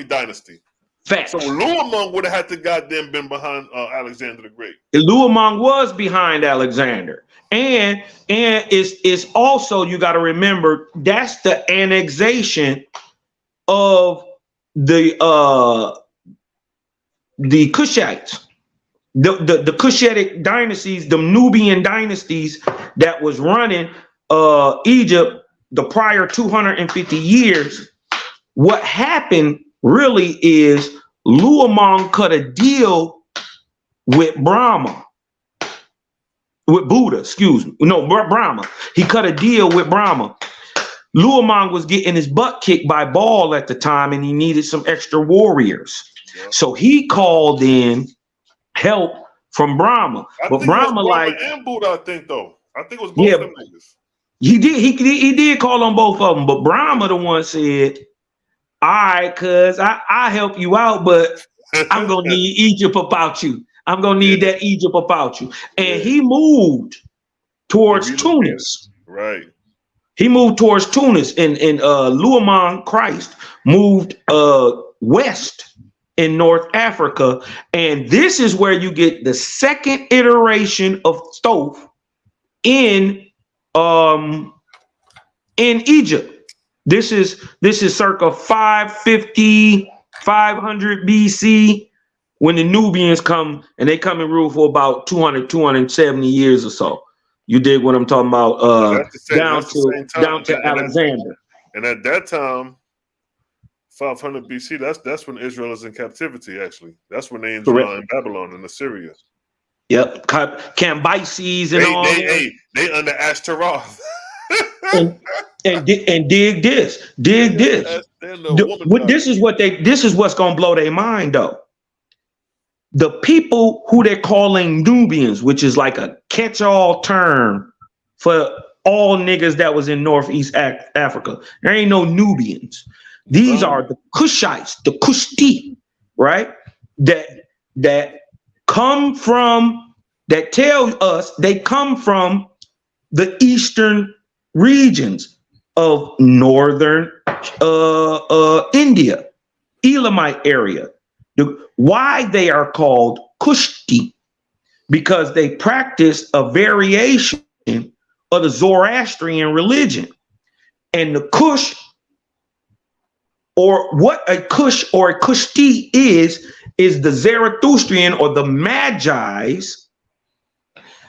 dynasty. Fact. So Luamon would have had to goddamn been behind Alexander the Great. Luamon was behind Alexander, and it's also, you got to remember, that's the annexation of the Kushites, the Kushitic dynasties, the Nubian dynasties that was running Egypt the prior 250 years. What happened really is Luamon cut a deal with Brahma, with Buddha, excuse me. No, Brahma. He cut a deal with Brahma. Luamon was getting his butt kicked by Baal at the time, and he needed some extra warriors. Yeah. So he called in help from Brahma. But Brahma, like, and Buddha, I think it was both of them niggas. He did call on both of them, but Brahma the one said, all right, cuz I help you out, but I'm gonna need Egypt about you. I'm gonna need that Egypt about you. And he moved towards Tunis. Right. He moved towards Tunis, and Luamon Christ moved west in North Africa. And this is where you get the second iteration of Thoth in Egypt. This is circa 550, 500 BC, when the Nubians come, and they come and rule for about 270 years or so. You dig what I'm talking about? Down to Alexander. And at that time, 500 BC, that's when Israel is in captivity, actually. That's when they in Babylon and Assyria. Yep. Cambyses and all that. They under Ashtaroth. and dig this. This is what's gonna blow their mind, though. The people who they're calling Nubians, which is like a catch-all term for all niggas that was in Northeast Africa. There ain't no Nubians. These are the Kushites, the Kushite, right? That come from, that tell us they come from the eastern regions of northern India, Elamite area. Why they are called Kushite? Because they practice a variation of the Zoroastrian religion. And the Kush, or what a Kush or a Kushite is the Zarathustrian or the Magi's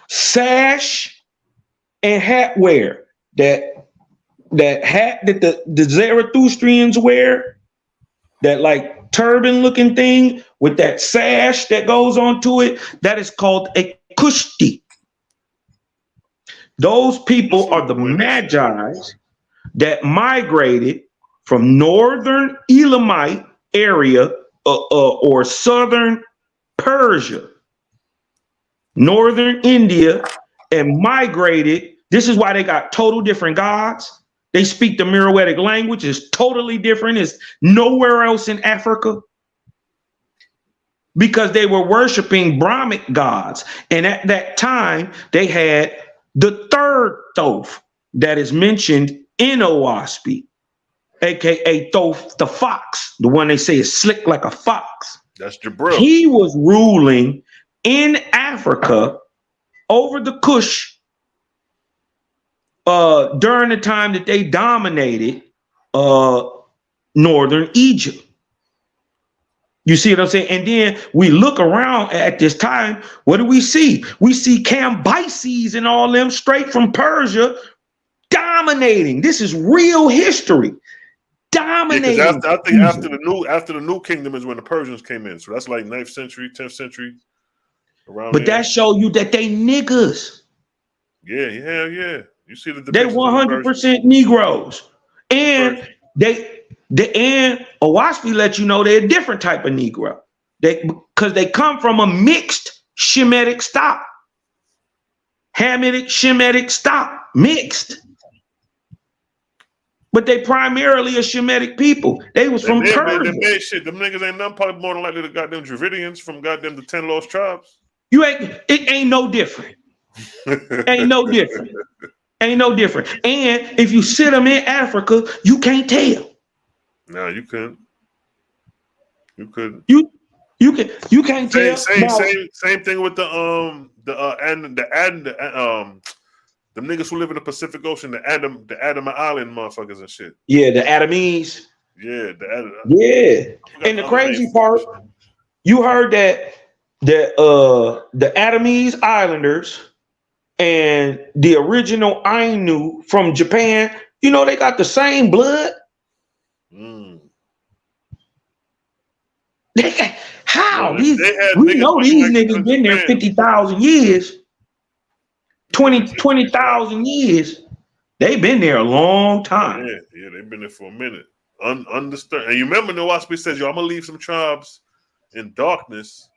sash and hat wear. That hat that the Zarathustrians wear, that like turban looking thing with that sash that goes onto it, that is called a Kushite. Those people are the Magi's that migrated from northern Elamite area or southern Persia, northern India, and migrated. This is why they got total different gods. They speak the Meroitic language. It's totally different. It's nowhere else in Africa. Because they were worshiping Brahmic gods. And at that time, they had the third Thoth that is mentioned in Owaspy, aka Thoth the fox, the one they say is slick like a fox. That's Jabril. He was ruling in Africa over the Kush during the time that they dominated northern Egypt. You see what I'm saying? And then we look around at this time. What do we see? We see Cambyses and all them straight from Persia dominating. This is real history. Dominating. Yeah, I think after the new kingdom is when the Persians came in. So that's like 9th century, 10th century. Around but there. That show you that they niggas. Yeah. You see the they 100% Negroes, and and Owaspy let you know they're a different type of Negro. Because they come from a mixed Shemitic stock, Hamitic Shemitic stock, mixed. But they primarily a Shemitic people. They was from Persia. They made shit. Them niggas ain't none probably more than likely the goddamn Dravidians from goddamn the 10 lost tribes. It ain't no different. Ain't no different. Ain't no different. And if you sit them in Africa, you can't tell. No, you couldn't. You couldn't. You can't tell. Same thing with the niggas who live in the Pacific Ocean, the Adam Island motherfuckers and shit. Yeah, the Adamese. Yeah, And the crazy part, you heard that the Adamese Islanders and the original Ainu from Japan, you know, they got the same blood. How? Yeah, we know these niggas been there 50,000 years, 20,000 years. They've been there a long time. Yeah, they've been there for a minute. Understood. And you remember Nowaspy says, yo, I'm gonna leave some tribes in darkness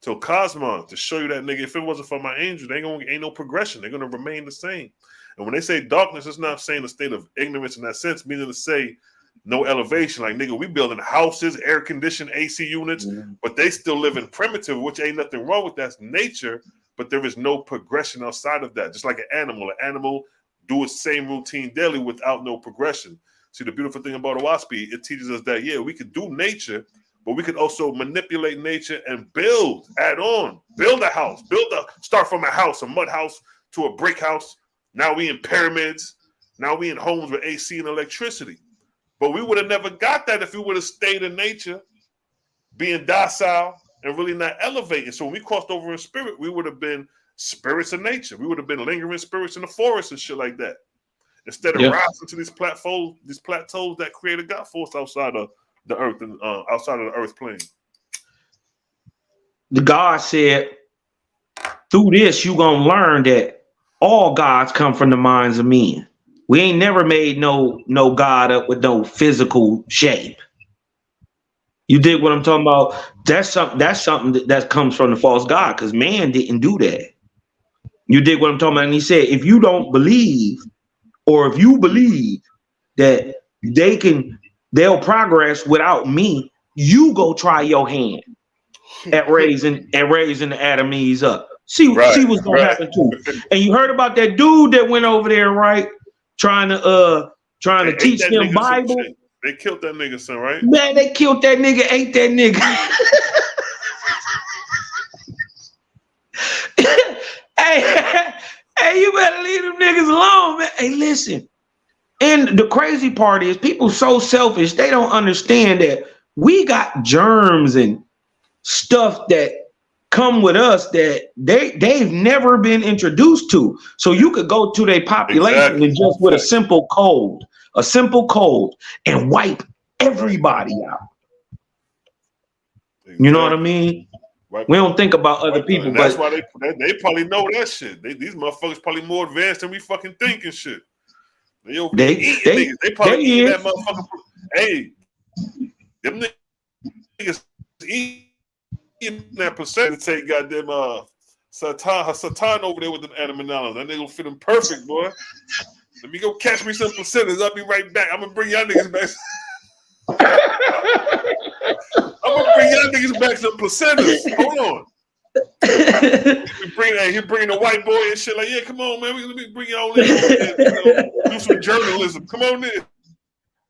till Cosmos to show you that, nigga, if it wasn't for my angels, ain't no progression. They're gonna remain the same. And when they say darkness, it's not saying a state of ignorance in that sense, meaning to say no elevation. Like, nigga, we building houses, air conditioned AC units, but they still live in primitive, which ain't nothing wrong with that's nature, but there is no progression outside of that. Just like an animal do its same routine daily without no progression. See, the beautiful thing about Owaspy, it teaches us that, yeah, we could do nature, but we could also manipulate nature and add on, build a house, start from a house, a mud house to a brick house. Now we in pyramids. Now we in homes with AC and electricity. But we would have never got that if we would have stayed in nature, being docile and really not elevating. So when we crossed over in spirit, we would have been spirits of nature. We would have been lingering spirits in the forest and shit like that. Instead of rising to these plateaus that create a God force outside of the earth and outside of the earth plane. The God said, through this, you're gonna learn that all gods come from the minds of men. We ain't never made no God up with no physical shape. You dig what I'm talking about? That's something that comes from the false God, because man didn't do that. You dig what I'm talking about? And he said, if you don't believe, or if you believe that they'll progress without me, you go try your hand at raising the Adamese up. See what's gonna happen to you. And you heard about that dude that went over there, right? trying to teach them Bible. They killed that nigga, son, right? Man, they killed that nigga, ate that nigga. hey, you better leave them niggas alone, man. Hey, listen. And the crazy part is people so selfish, they don't understand that we got germs and stuff that come with us that they've never been introduced to. So you could go to their population and just with a simple cold and wipe everybody out. Exactly. You know what I mean? Right. We don't think about other people, that's why they probably know that shit. These motherfuckers probably more advanced than we fucking think and shit. They probably eat that motherfucker. Hey, them niggas eating that percent to take goddamn Satan over there with them animals. That nigga will fit them perfect, boy. Let me go catch me some placentas. I'll be right back. I'm gonna bring y'all niggas back. I'm gonna bring y'all niggas back some placentas. Hold on. He bring the white boy and shit like, yeah, come on, man. Let me bring y'all in. Do some journalism. Come on in.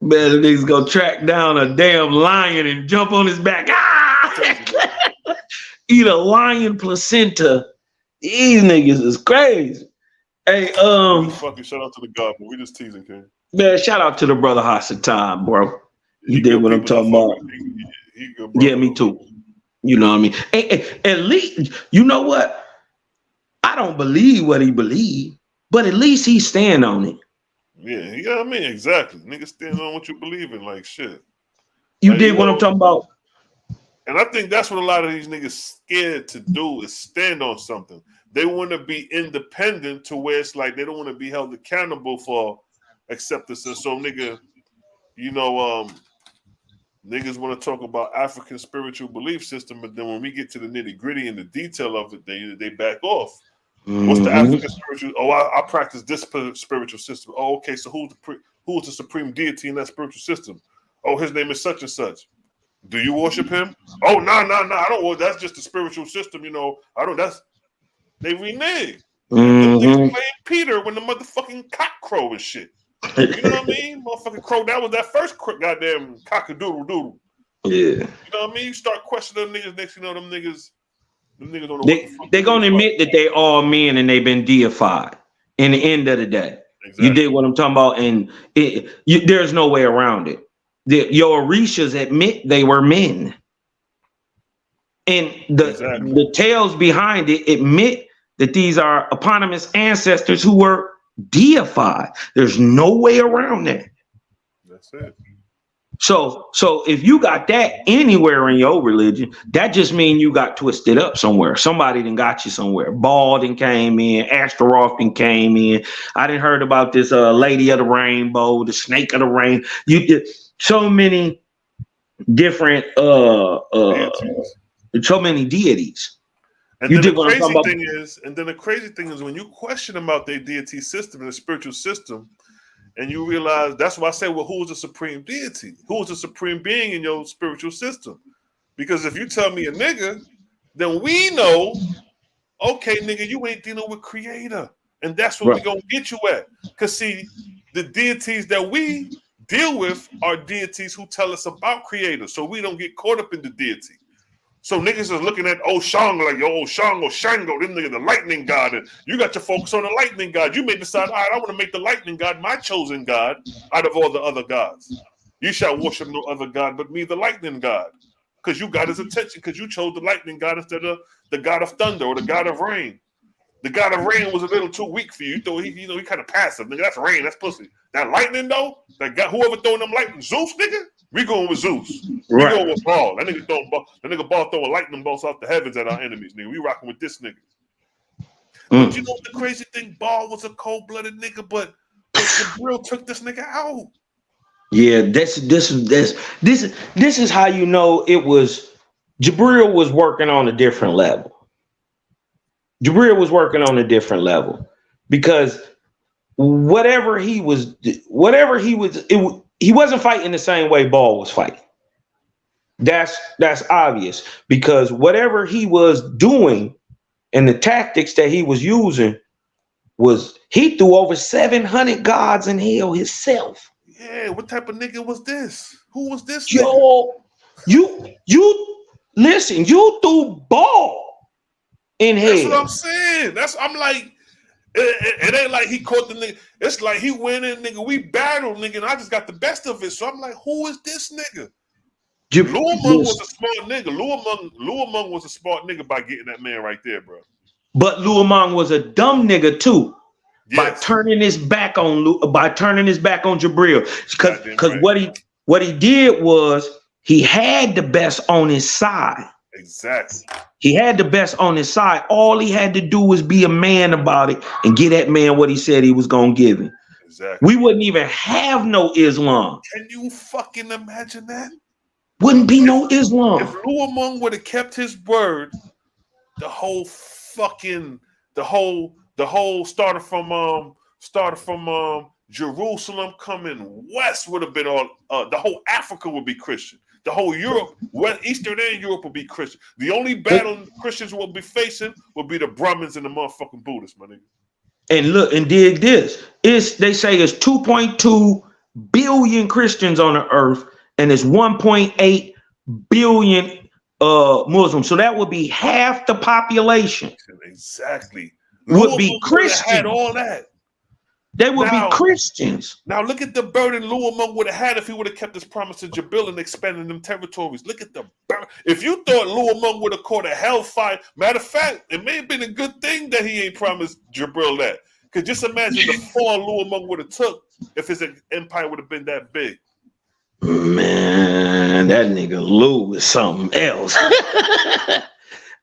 Man, the niggas go track down a damn lion and jump on his back. Ah! Eat a lion placenta. These niggas is crazy. Hey, fucking shout out to the God, but we just teasing, King. Man, shout out to the brother Hasatan, bro. You did what I'm talking about. Yeah, me too. You know what I mean? At least, you know what? I don't believe what he believed, but at least he stand on it. Yeah, you know what I mean? Exactly. Niggas stand on what you believe in, like shit. You did what I'm talking about? And I think that's what a lot of these niggas scared to do is stand on something. They want to be independent to where it's like they don't want to be held accountable for acceptance. And so, nigga, you know, niggas want to talk about African spiritual belief system, but then when we get to the nitty gritty and the detail of it, they back off. What's the African spiritual? Oh, I practice this spiritual system. Oh, okay. So who's the supreme deity in that spiritual system? Oh, his name is such and such. Do you worship him? Oh, no. I don't. That's just the spiritual system. You know, I don't. They renege. They playing Peter when the motherfucking cock crow and shit. You know what I mean? Motherfucking crow. That was that first goddamn cock-a-doodle-doodle. Yeah. You know what I mean? You start questioning them niggas. Next, you know, them niggas don't know what the fuck they're going to admit that they all men and they've been deified in the end of the day. Exactly. You did what I'm talking about. And there's no way around it. Your Orishas admit they were men. And the tales behind it admit that these are eponymous ancestors who were deified. There's no way around that. That's it. So if you got that anywhere in your religion, that just means you got twisted up somewhere. Somebody done got you somewhere. Baal done came in, Astaroth done came in. I done heard about this Lady of the Rainbow, the Snake of the Rain. You did so many different so many deities. And then the crazy thing is when you question about their deity system and the spiritual system, and you realize that's why I say, well, who's the supreme deity? Who's the supreme being in your spiritual system? Because if you tell me a nigga, then we know, okay, nigga, you ain't dealing with creator. And that's what we're going to get you at. Because see, the deities that we deal with are deities who tell us about creator. So we don't get caught up in the deity. So niggas is looking at Oshang like, yo, Oshang or Shango, them niggas, the lightning god. And you got your focus on the lightning god. You may decide, all right, I want to make the lightning god my chosen god out of all the other gods. You shall worship no other god but me, the lightning god. Because you got his attention, because you chose the lightning god instead of the god of thunder or the god of rain. The god of rain was a little too weak for you. You thought he kind of passive. Nigga, that's rain, that's pussy. That lightning, though, that guy, whoever throwing them lightning, Zeus, nigga, we going with Zeus. We going with Baal. That nigga Baal throwing lightning bolts off the heavens at our enemies, nigga. We rocking with this nigga. But you know what the crazy thing? Baal was a cold-blooded nigga, but Jabril took this nigga out. Yeah, this is how you know it was. Jabril was working on a different level. Because whatever he was, he wasn't fighting the same way Baal was fighting. That's obvious, because whatever he was doing and the tactics that he was using he threw over 700 gods in hell himself. Yeah, what type of nigga was this? Who was this nigga? Yo, you listen, you threw ball in hell. That's what I'm saying. I'm like, it ain't like he caught the nigga. It's like he went in, nigga. We battled, nigga, and I just got the best of it. So I'm like, who is this nigga? Luamung was a smart nigga. Luamung was a smart nigga by getting that man right there, bro. But Luamung was a dumb nigga too. By turning his back on Jabril. Because what he did was he had the best on his side. Exactly. He had the best on his side. All he had to do was be a man about it and get that man what he said he was gonna give him. Exactly. We wouldn't even have no Islam. Can you fucking imagine that? Wouldn't be no Islam. If Luamung would have kept his word, the whole started from Jerusalem coming west would have been all the whole Africa would be Christian. The whole Europe, Eastern and Europe would be Christian. The only battle Christians will be facing will be the Brahmins and the motherfucking Buddhists, my nigga. And look and dig this. They say it's 2.2 billion Christians on the earth, and it's 1.8 billion Muslims. So that would be half the population. Exactly. Would be Christian. Had all that. They would be Christians. Now look at the burden Luamung would have had if he would have kept his promise to Jabril and expanded them territories. Look at the burden. If you thought Luamung would have caught a hellfire, matter of fact, it may have been a good thing that he ain't promised Jabril that. Because just imagine the fall Luamung would have took if his empire would have been that big. Man, that nigga Lou is something else.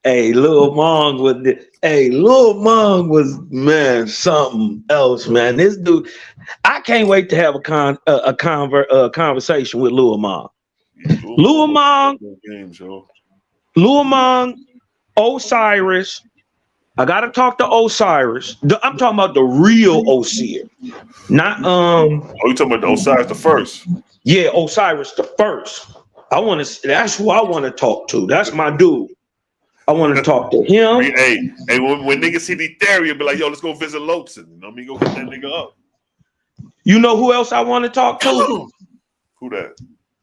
Hey, Luamung was man something else, man. This dude, I can't wait to have a conversation with Luamung. Luamung, Osiris. I gotta talk to Osiris. I'm talking about the real Osir, not Oh, you talking about the Osiris the first? Yeah, Osiris the first. That's who I want to talk to. That's my dude. I want to talk to him. Hey, when niggas see the theory, be like, yo, let's go visit Lotzen. You know me, go hit that nigga up. You know who else I want to talk to? Who that?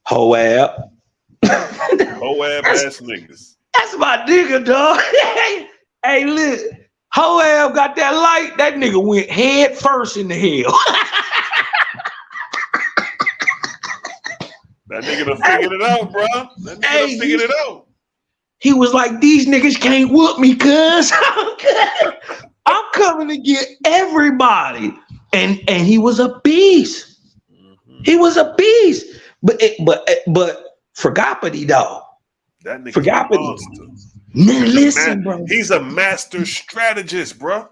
Hoab. Hoab ass niggas. That's my nigga, dog. Hey, look. Hoab got that light. That nigga went head first in the hell. That nigga done figured it out, bro. That nigga done figured it out. He was like, these niggas can't whoop me, cuz I'm coming to get everybody. And he was a beast. Mm-hmm. He was a beast. But Forgopity, dog. That nigga Forgopity. Man, listen, bro. He's a master strategist, bro.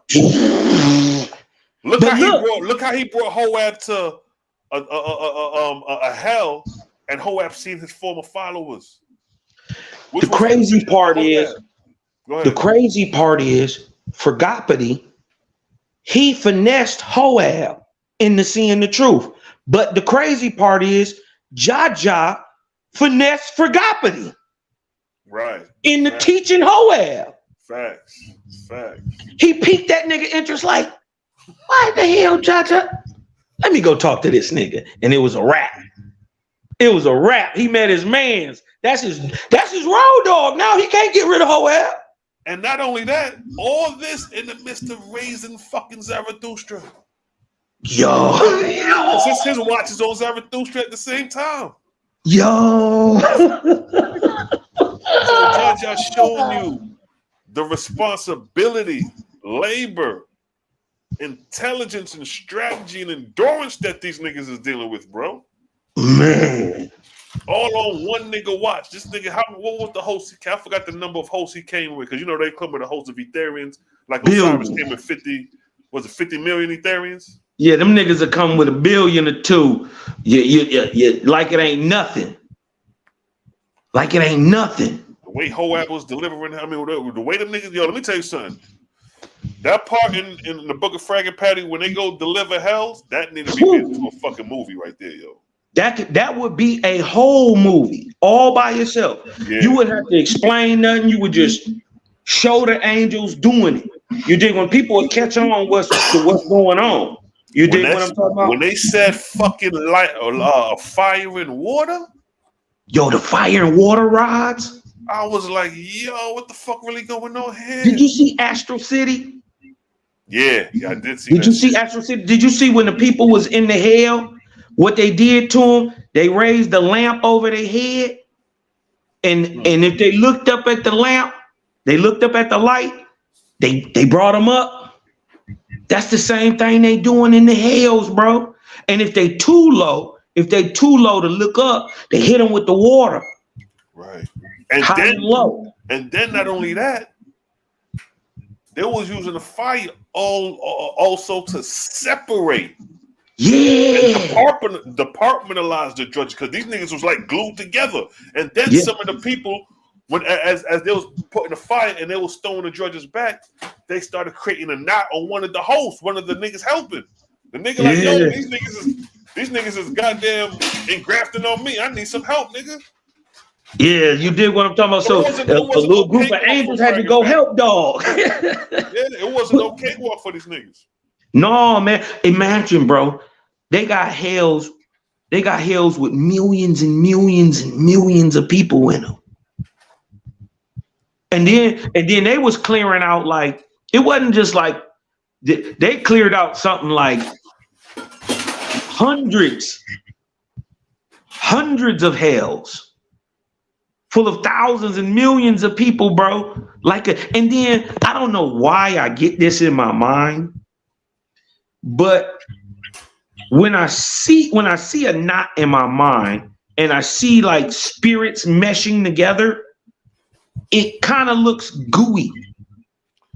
Look how he brought Hoab to a hell, and Hoab seen his former followers. The crazy part is Forgopity, he finessed Hoab into seeing the truth. But the crazy part is Jaja finessed Forgopity. Right. In the teaching Hoab. Facts. He piqued that nigga interest like, why the hell, Jaja? Let me go talk to this nigga. And it was a rap. He met his mans. That's his road dog. Now he can't get rid of Hoab. And not only that, all this in the midst of raising fucking Zarathustra. Yo. Since his watch is on Zarathustra at the same time. Yo. So Jaja showing you the responsibility, labor, intelligence, and strategy and endurance that these niggas is dealing with, bro. Man. All on one nigga watch. This nigga, what was the host? I forgot the number of hosts he came with, because you know they come with a host of Ethereans. Like Osiris came with 50 million Ethereans? Yeah, them niggas will come with 1 billion or 2. Yeah, like it ain't nothing. Like it ain't nothing. The way Hoab was delivering, I mean, the way them niggas, yo, let me tell you something. That part in the Book of Frag and Patty, when they go deliver hells, that needs to be made into a fucking movie right there, yo. That would be a whole movie all by yourself. Yeah. You wouldn't have to explain nothing. You would just show the angels doing it. You dig? When people would catch on what's going on. You dig what I'm talking about? When they said fucking light, fire and water. Yo, the fire and water rods. I was like, yo, what the fuck really going on here? Did you see Astral City? Yeah, I did see. Did you see Astral City? Did you see when the people was in the hell? What they did to them? They raised the lamp over their head, and if they looked up at the lamp, they looked up at the light. They brought them up. That's the same thing they doing in the hells, bro. And if they too low to look up, they hit them with the water. Right. And high then and low. And then not only that, they was using the fire also to separate. Yeah. And departmentalize the judges because these niggas was like glued together. And then some of the people, when as they was putting the fire and they was throwing the judges back, they started creating a knot on one of the hosts, one of the niggas helping. The nigga like, yo, these niggas is goddamn engrafting on me. I need some help, nigga. Yeah, you did what I'm talking about. So a little group of angels had to go help dog. It wasn't no cakewalk for these niggas. No, man. Imagine, bro. They got hells with millions and millions and millions of people in them. And then they was clearing out, like, it wasn't just like they cleared out something like hundreds of hells full of thousands and millions of people, bro. And then I don't know why I get this in my mind, but when I see a knot in my mind and I see like spirits meshing together, it kind of looks gooey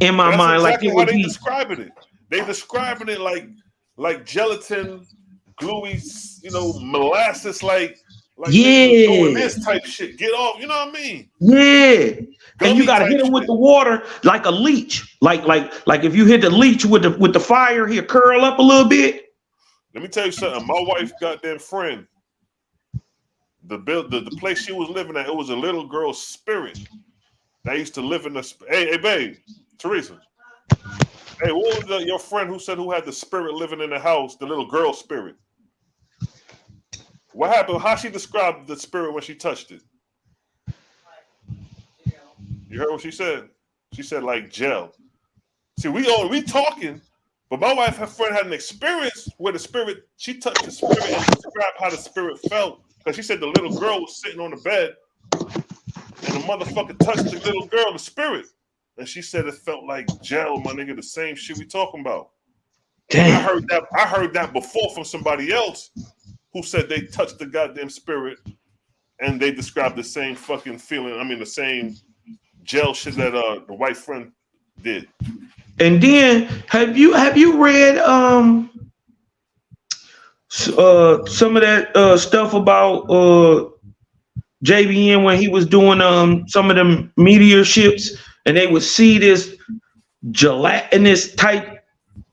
in my mind. Exactly like how they describing it. They describing it like gelatin, gluey, molasses, like doing this type shit. Get off, you know what I mean? Yeah. And you gotta hit him with the water like a leech. Like if you hit the leech with the fire, he'll curl up a little bit. Let me tell you something. My wife goddamn friend, the place she was living at, it was a little girl's spirit. They used to live in the hey babe, Teresa. Hey, what was your friend who had the spirit living in the house, the little girl spirit? What happened? How she described the spirit when she touched it? You heard what she said? She said like gel. See, we talking, but my wife, her friend, had an experience where the spirit, she touched the spirit and described how the spirit felt. Because she said the little girl was sitting on the bed and the motherfucker touched the little girl, the spirit. And she said it felt like gel, my nigga, the same shit we talking about. Damn. I heard that before from somebody else who said they touched the goddamn spirit and they described the same fucking feeling. I mean, the same gel shit that the white friend did. And then have you read some of that stuff about JBN when he was doing some of them meteor ships and they would see this gelatinous type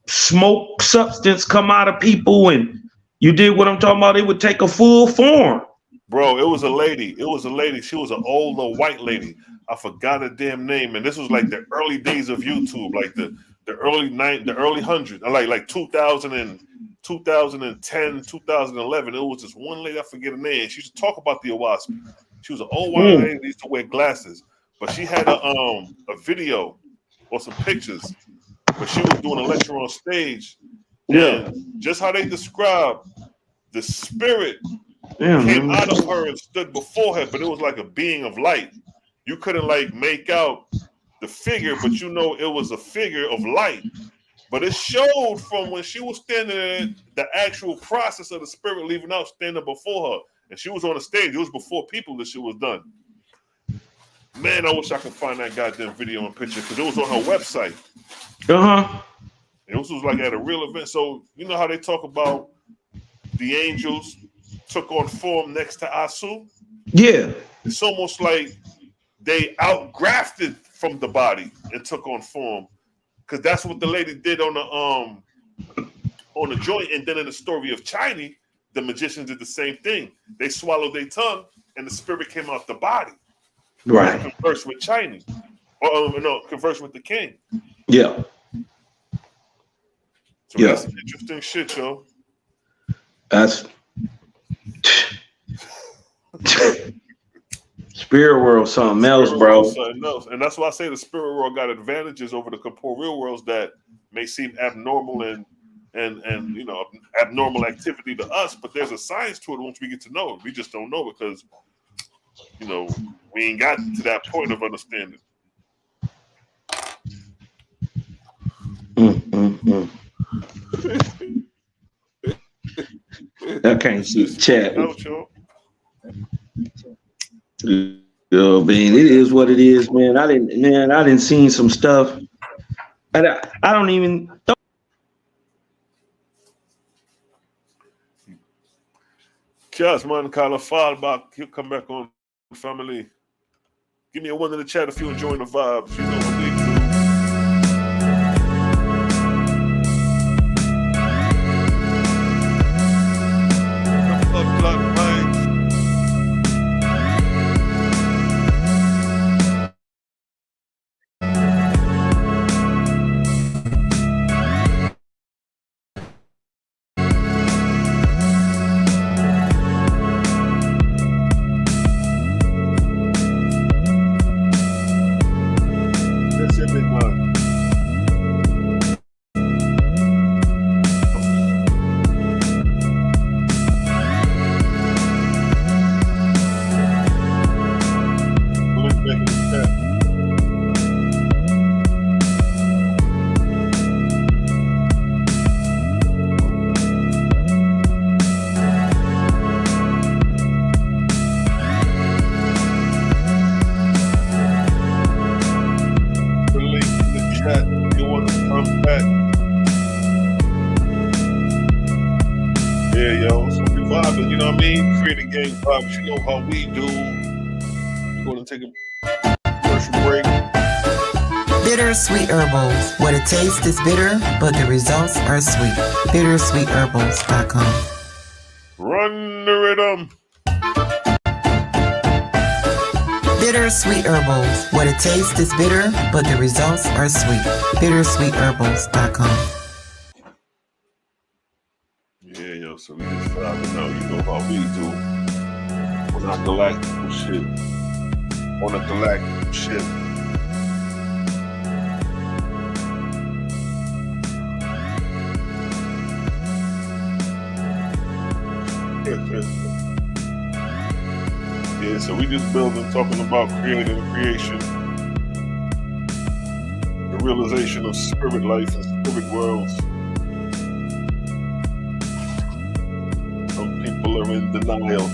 smoke substance come out of people, and you did what I'm talking about, it would take a full form. Bro, it was a lady. She was an older white lady. I forgot her damn name. And this was like the early days of YouTube, like the early hundreds, like 2000 and 2010, 2011. It was this one lady, I forget her name. She used to talk about the Owaspy. She was an old white lady, used to wear glasses. But she had a video or some pictures. But she was doing a lecture on stage. Yeah. And just how they describe the spirit came out of her and stood before her, but it was like a being of light. You couldn't like make out the figure, but you know it was a figure of light. But it showed from when she was standing there, the actual process of the spirit leaving out, standing before her. And she was on the stage. It was before people this shit was done. Man, I wish I could find that goddamn video and picture because it was on her website. And this was like at a real event. So you know how they talk about the angels took on form next to Asu? Yeah. It's almost like they outgrafted from the body and took on form. Because that's what the lady did on the joint. And then in the story of Chinese, the magicians did the same thing. They swallowed their tongue and the spirit came out the body. Right. Converse with Chinese. Or converse with the king. Yeah. So that's some interesting shit, yo. That's spirit world, something else, bro. Something else. And that's why I say the spirit world got advantages over the corporeal worlds that may seem abnormal and you know, abnormal activity to us, but there's a science to it once we get to know it. We just don't know because, you know, we ain't got to that point of understanding. I can't see the chat. Yo, man, it is what it is, man. I didn't seen some stuff. And I don't even. Just man, call a fall back. He'll come back on, family. Give me a one in the chat if you're enjoying the vibes. You know what we do. You know how we do. We're going to take a commercial break. Bittersweet Herbals. What it tastes is bitter, but the results are sweet. Bittersweetherbals.com. Run the rhythm. Bittersweet Herbals. What it tastes is bitter, but the results are sweet. Bittersweetherbals.com. Yeah, yo, so we just vibing out. You know how we do. On a galactic shit. On a galactic shit. Yeah, so we just building, talking about creating and creation. The realization of spirit life and spirit worlds. Some people are in denial.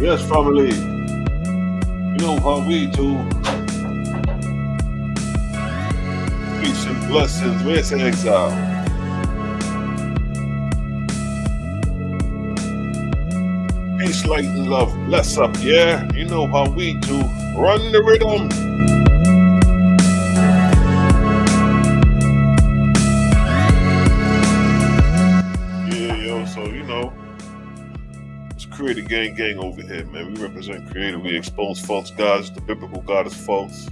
Yes, family. You know how we do. Peace and blessings. Where's the exile? Peace, light, and love. Bless up, yeah? You know how we do. Run the rhythm. Yeah, yo, so you know. Creator gang over here, man. We represent creator. We expose false gods. The biblical God is false.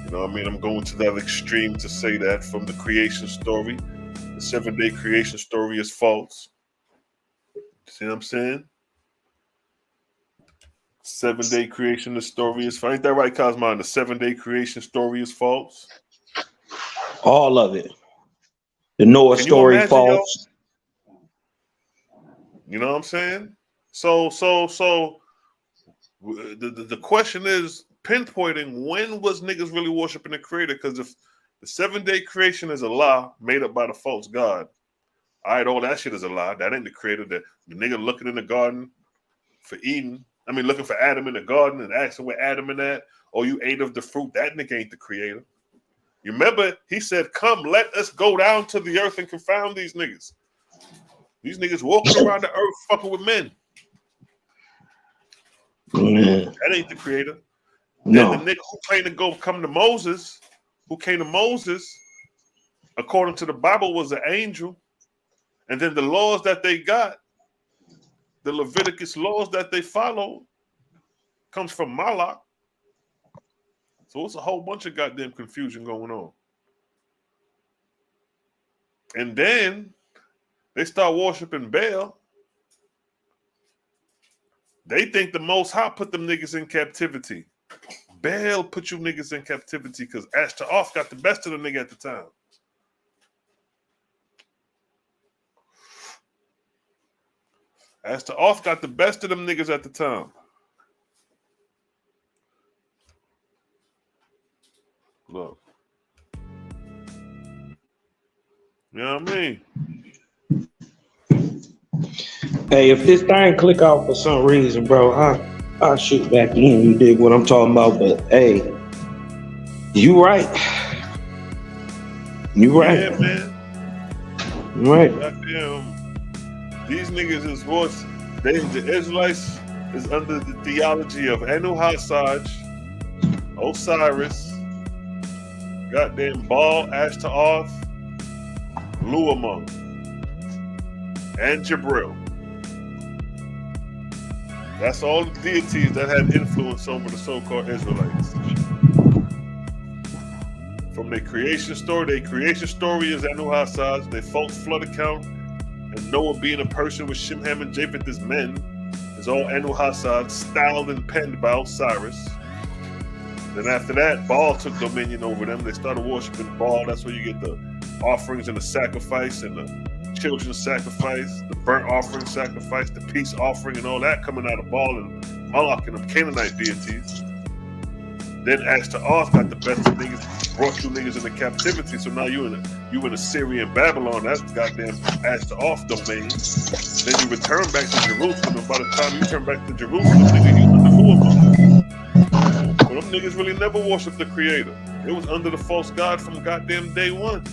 You know what I mean? I'm going to that extreme to say that from the creation story. The 7-day creation story is false. See what I'm saying? 7-day creation story is false. Ain't that right, Cosmon? The 7-day creation story is false? All of it. The Noah story false. You know what I'm saying? So the question is pinpointing when was niggas really worshiping the creator? Because if the 7-day creation is a lie made up by the false god, all right, all that shit is a lie. That ain't the creator. The nigga looking in the garden for Eden. I mean, looking for Adam in the garden and asking where Adam in at. Oh, you ate of the fruit. That nigga ain't the creator. You remember he said, "Come, let us go down to the earth and confound these niggas." These niggas walking around the earth fucking with men. That ain't the creator. No. Then the nigga who came to come to Moses, according to the Bible, was an angel. And then the laws that they got, the Leviticus laws that they follow, comes from Malak. So it's a whole bunch of goddamn confusion going on. And then they start worshiping Baal. They think the Most High put them niggas in captivity. Baal put you niggas in captivity because Ashtaroth got the best of the nigga at the time. Ashtaroth got the best of them niggas at the time. Look. You know what I mean? Hey, if this thing click out for some reason, bro, I'll shoot back in. You dig what I'm talking about? But hey, you right. You right. Yeah, man. You right. Goddamn. These niggas is what the Israelites is under the theology of Anu Hassaj, Osiris, goddamn Baal, Ashtaroth, Luamon, and Jibril. That's all the deities that had influence over the so-called Israelites. From their creation story is Anu Hassaj, their false flood account, and Noah being a person with Shem, Ham, and Japheth as men is all Anu Hassaj, styled and penned by Osiris. Then after that, Baal took dominion over them. They started worshiping Baal. That's where you get the offerings and the sacrifice and the children's sacrifice, the burnt offering sacrifice, the peace offering, and all that coming out of Baal and Moloch and them Canaanite deities. Then Ashtaroth got the best of niggas, brought you niggas into captivity. So now you in Assyria and Babylon. That's goddamn Ashtaroth domain. Then you return back to Jerusalem, and by the time you turn back to Jerusalem, nigga, you under who am I? But them niggas really never worshiped the Creator. It was under the false god from goddamn day one.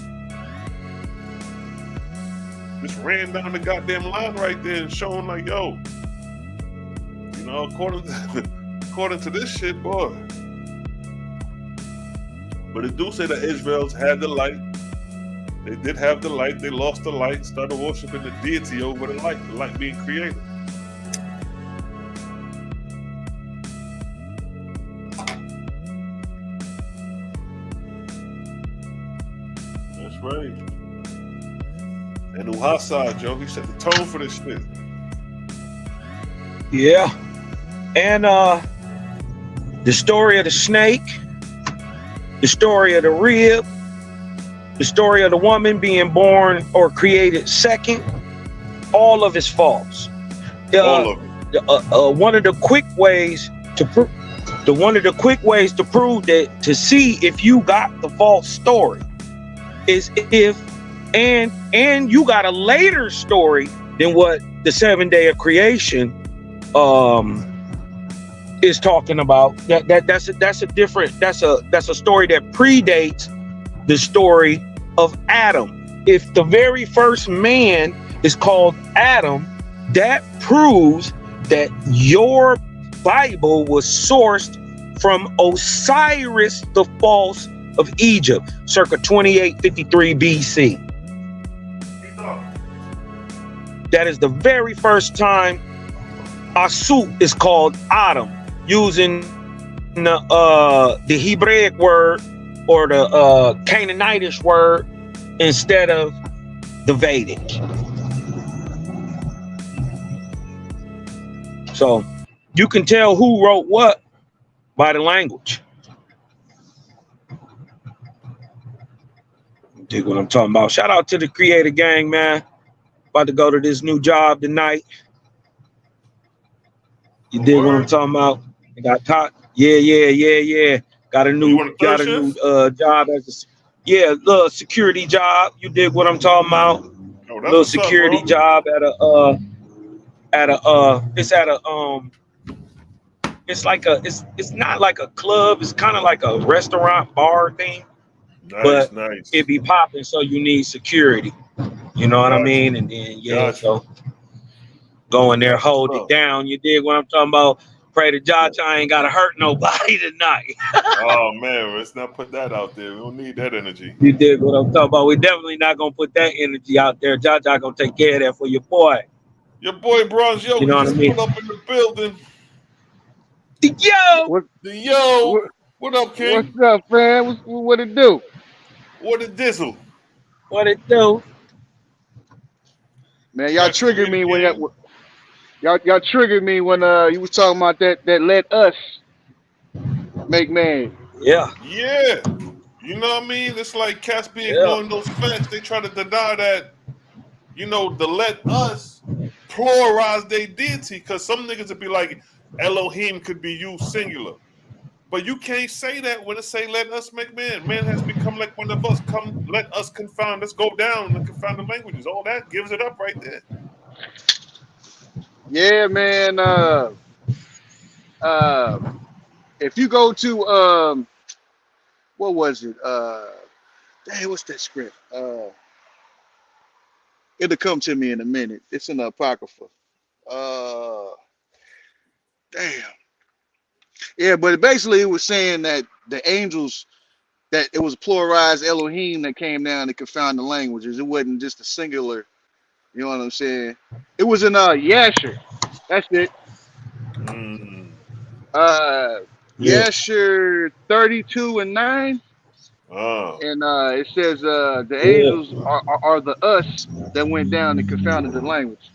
Just ran down the goddamn line right there and showing like, yo, you know, according to this shit, boy. But it do say that Israel's had the light. They did have the light. They lost the light, started worshiping the deity over the light being created. That's right. And Uhasad, Joe, he set the tone for this shit. Yeah. And the story of the snake, the story of the rib, the story of the woman being born or created second, all of it's false. All of it. One of the quick ways to prove that, to see if you got the false story, is if and you got a later story than what the 7 day of creation is talking about. That's a story that predates the story of Adam. If the very first man is called Adam, that proves that your Bible was sourced from Osiris the False of Egypt, circa 2853 BC. That is the very first time Asut is called Adam, using the Hebraic word or the Canaanitish word instead of the Vedic. So you can tell who wrote what by the language. Dig what I'm talking about. Shout out to the Creator Gang, man. About to go to this new job tonight. You dig what I'm talking about? I got caught. Yeah. Got a Oh, you want a third new shift? job as little security job. You dig what I'm talking about? Oh, that's Little what's up, security bro. job it's at a it's like it's not like a club, it's kind of like a restaurant bar thing, Nice, but nice. it be popping, so you need security. You know what I Got mean? you. And then Got you. so go in there, That's what's hold it up. down. You dig what I'm talking about? Pray to Josh, I ain't gotta hurt nobody tonight. Oh man, let's not put that out there. We don't need that energy. You dig what I'm talking about? We definitely not gonna put that energy out there. Josh, gonna take care of that for your boy. Your boy Bronze You Yoga know what I just mean? pulled up in the building. Yo, What Yo, what what up, what's King? up, fam? What it do? What a dizzle. what it do? Man, y'all Got triggered Creative me when Game. y'all triggered me when you was talking about that let us make man. Yeah, Yeah. You know what I mean? It's like cats be yeah. ignoring those facts. They try to deny that, the let us pluralize their deity. Because some niggas would be like, Elohim could be used singular. But you can't say that when it say let us make man. Man has become like one of us. Come, let us confound. Let's go down and confound the languages. All that gives it up right there. Yeah, man. Uh, if you go to what was it? Dang, what's that script? It'll come to me in a minute. It's in the Apocrypha. Uh, damn. Yeah, but basically it was saying that the angels that it was a pluralized Elohim that came down to confound the languages. It wasn't just a singular. You know what I'm saying? It was in Yasher. That's it. Mm. Uh Yeah. Yasher 32:9. Oh. And it says the Yeah. angels are the us that went down and confounded the language.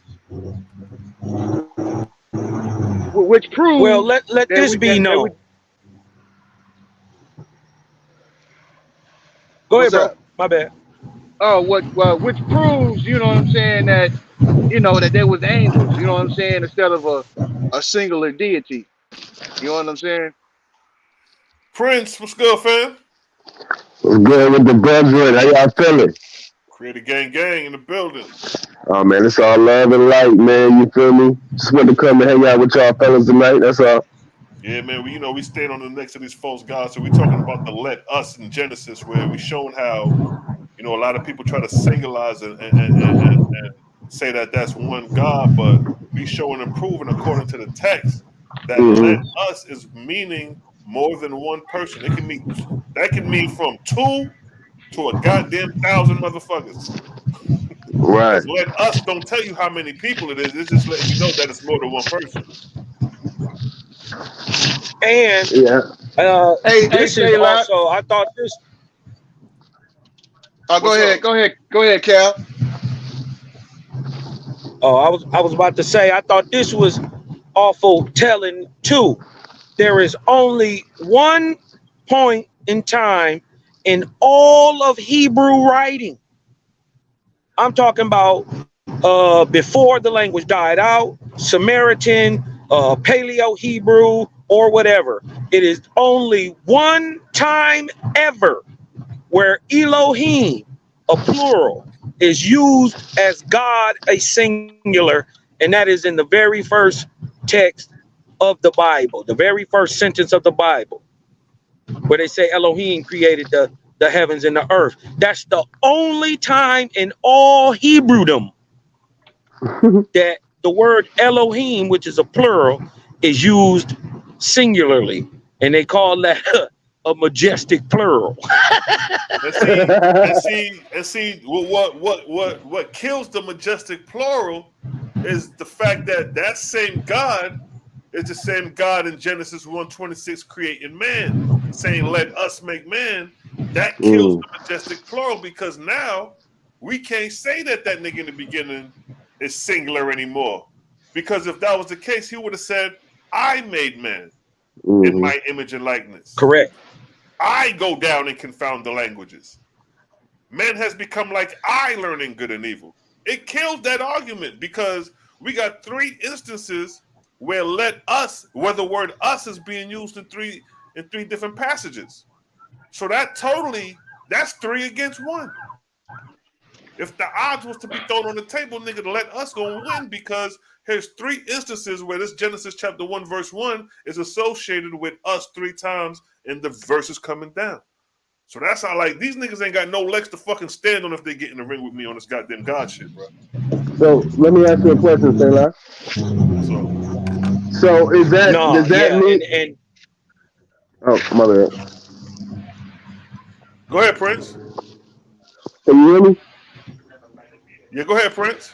Which Well, proves let that this we be that we known. Go what's ahead, bro. up? My bad. Oh, what which proves, you know what I'm saying, that that there was angels, you know what I'm saying, instead of a singular deity. You know what I'm saying? Prince, what's good, fam? What's good with the brethren? How y'all feeling? Creative gang in the building. Oh man, it's all love and light, man. You feel me? Just want to come and hang out with y'all fellas tonight. That's all. Yeah, man. We stand on the necks of these false gods. So we're talking about the let us in Genesis, where we showing how a lot of people try to singularize and say that that's one God, but we showing and proving according to the text that let Mm-hmm. us is meaning more than one person. That can mean from two to a goddamn thousand motherfuckers. Right. Because let us don't tell you how many people it is. It's just letting you know that it's more than one person. And Yeah. Hey, this is say lot. also, I thought this. Oh, What's up? go ahead, Cal. Oh, I was about to say, I thought this was awful telling too. There is only one point in time in all of Hebrew writing. I'm talking about before the language died out, Samaritan, Paleo Hebrew, or whatever. It is only one time ever where Elohim, a plural, is used as God, a singular, and that is in the very first text of the Bible, the very first sentence of the Bible, where they say Elohim created the heavens and the earth. That's the only time in all Hebrew that the word Elohim, which is a plural, is used singularly, and they call that a majestic plural. And see what kills the majestic plural is the fact that that same God is the same God in Genesis 1:26 creating man, saying let us make man. That kills Mm. the majestic plural because now we can't say that nigga in the beginning is singular anymore. Because if that was the case, he would have said, I made man in Mm-hmm. my image and likeness. Correct. I go down and confound the languages. Man has become like I learning good and evil. It kills that argument because we got three instances where let us, where the word us is being used in three different passages. So that's 3 against 1. If the odds was to be thrown on the table, nigga, let us go and win, because here's 3 instances where this Genesis chapter 1 verse 1 is associated with us 3 times in the verses coming down. So that's how, like, these niggas ain't got no legs to fucking stand on if they get in the ring with me on this goddamn God shit, bro. So let me ask you a question, Taylor. So does that mean? And Oh, my bad. Go ahead, Prince. Can you hear me? Yeah, go ahead, Prince.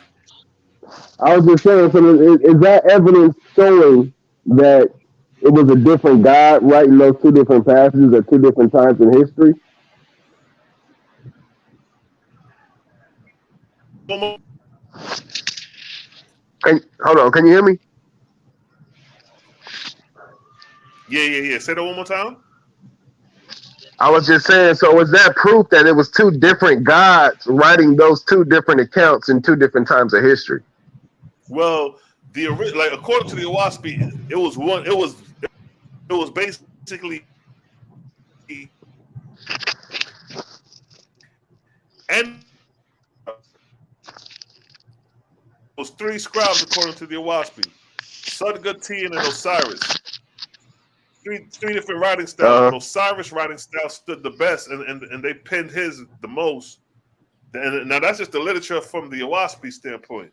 I was just saying, so is that evidence showing that it was a different God writing those 2 different passages at 2 different times in history? Hold on, can you hear me? Yeah. Say that one more time. I was just saying, so is that proof that it was 2 different gods writing those 2 different accounts in 2 different times of history? Well, according to the Owaspy, it was one. It was basically and was 3 scribes according to the Owaspy: Sudga, and Osiris. Three different writing styles, but Osiris' writing style stood the best, and they pinned his the most. And now that's just the literature from the Owaspy standpoint.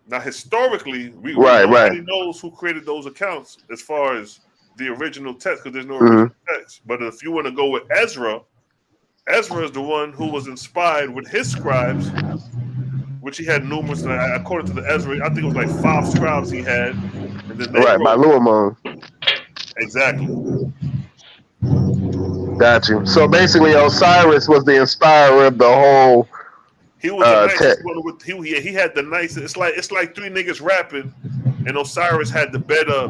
Now historically, nobody knows who created those accounts as far as the original text, because there's no original text. But if you want to go with Ezra is the one who was inspired with his scribes, which he had numerous. According to the Ezra, I think it was like 5 scribes he had, and then they wrote by Luamon. Exactly. Got you. So basically, Osiris was the inspirer of the whole. He was the nicest one with he had the nicest. It's like 3 niggas rapping, and Osiris had the better.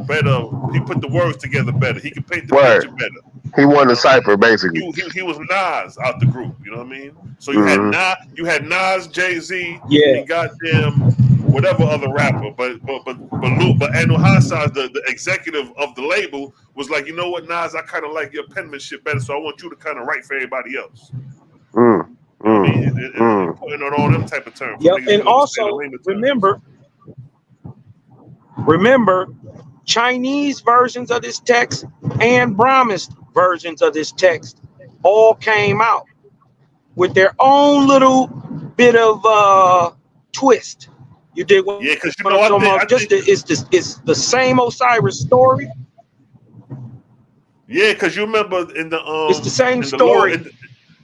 He put the words together better. He could paint the picture better. He won the cipher, basically. He was Nas out the group. You know what I mean? So you had Nas, Jay-Z, and goddamn whatever other rapper. But Anu Hassad, the executive of the label, was like, you know what, Nas, I kind of like your penmanship better, so I want you to kind of write for everybody else. You know what I mean? Putting it on them type of terms. Yep. And also remember, Chinese versions of this text and Brahmist versions of this text all came out with their own little bit of twist. You dig what? Yeah, because you know what? It's the same Osiris story. Yeah, because you remember in the it's the same story.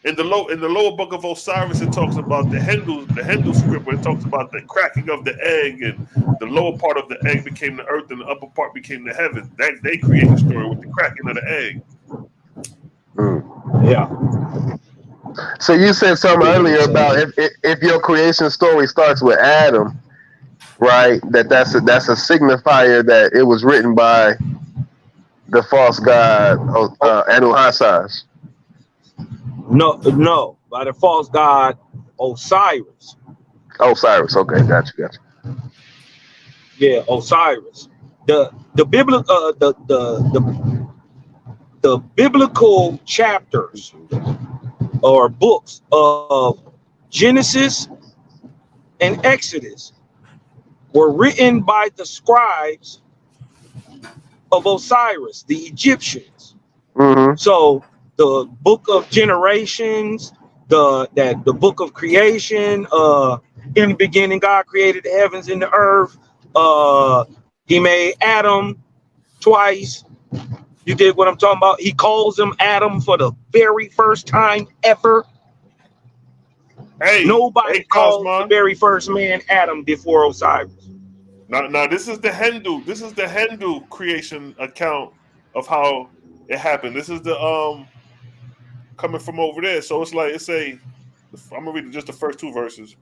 In the lower book of Osiris, it talks about the Hindu script, where it talks about the cracking of the egg, and the lower part of the egg became the earth, and the upper part became the heaven. They create the story with the cracking of the egg. Yeah. So you said something earlier about if your creation story starts with Adam, right? That's a signifier that it was written by the false god Anu Hassad. No, by the false god Osiris. Osiris, okay, got you. Yeah, Osiris. The biblical the biblical chapters or books of Genesis and Exodus were written by the scribes of Osiris, the Egyptians. So the book of generations, the book of creation, in the beginning God created the heavens and the earth. He made Adam twice. You dig what I'm talking about? He calls him Adam for the very first time ever. Nobody called the very first man Adam before Osiris. Now this is the Hindu creation account of how it happened. This is the coming from over there. So I'm gonna read just the first 2 verses.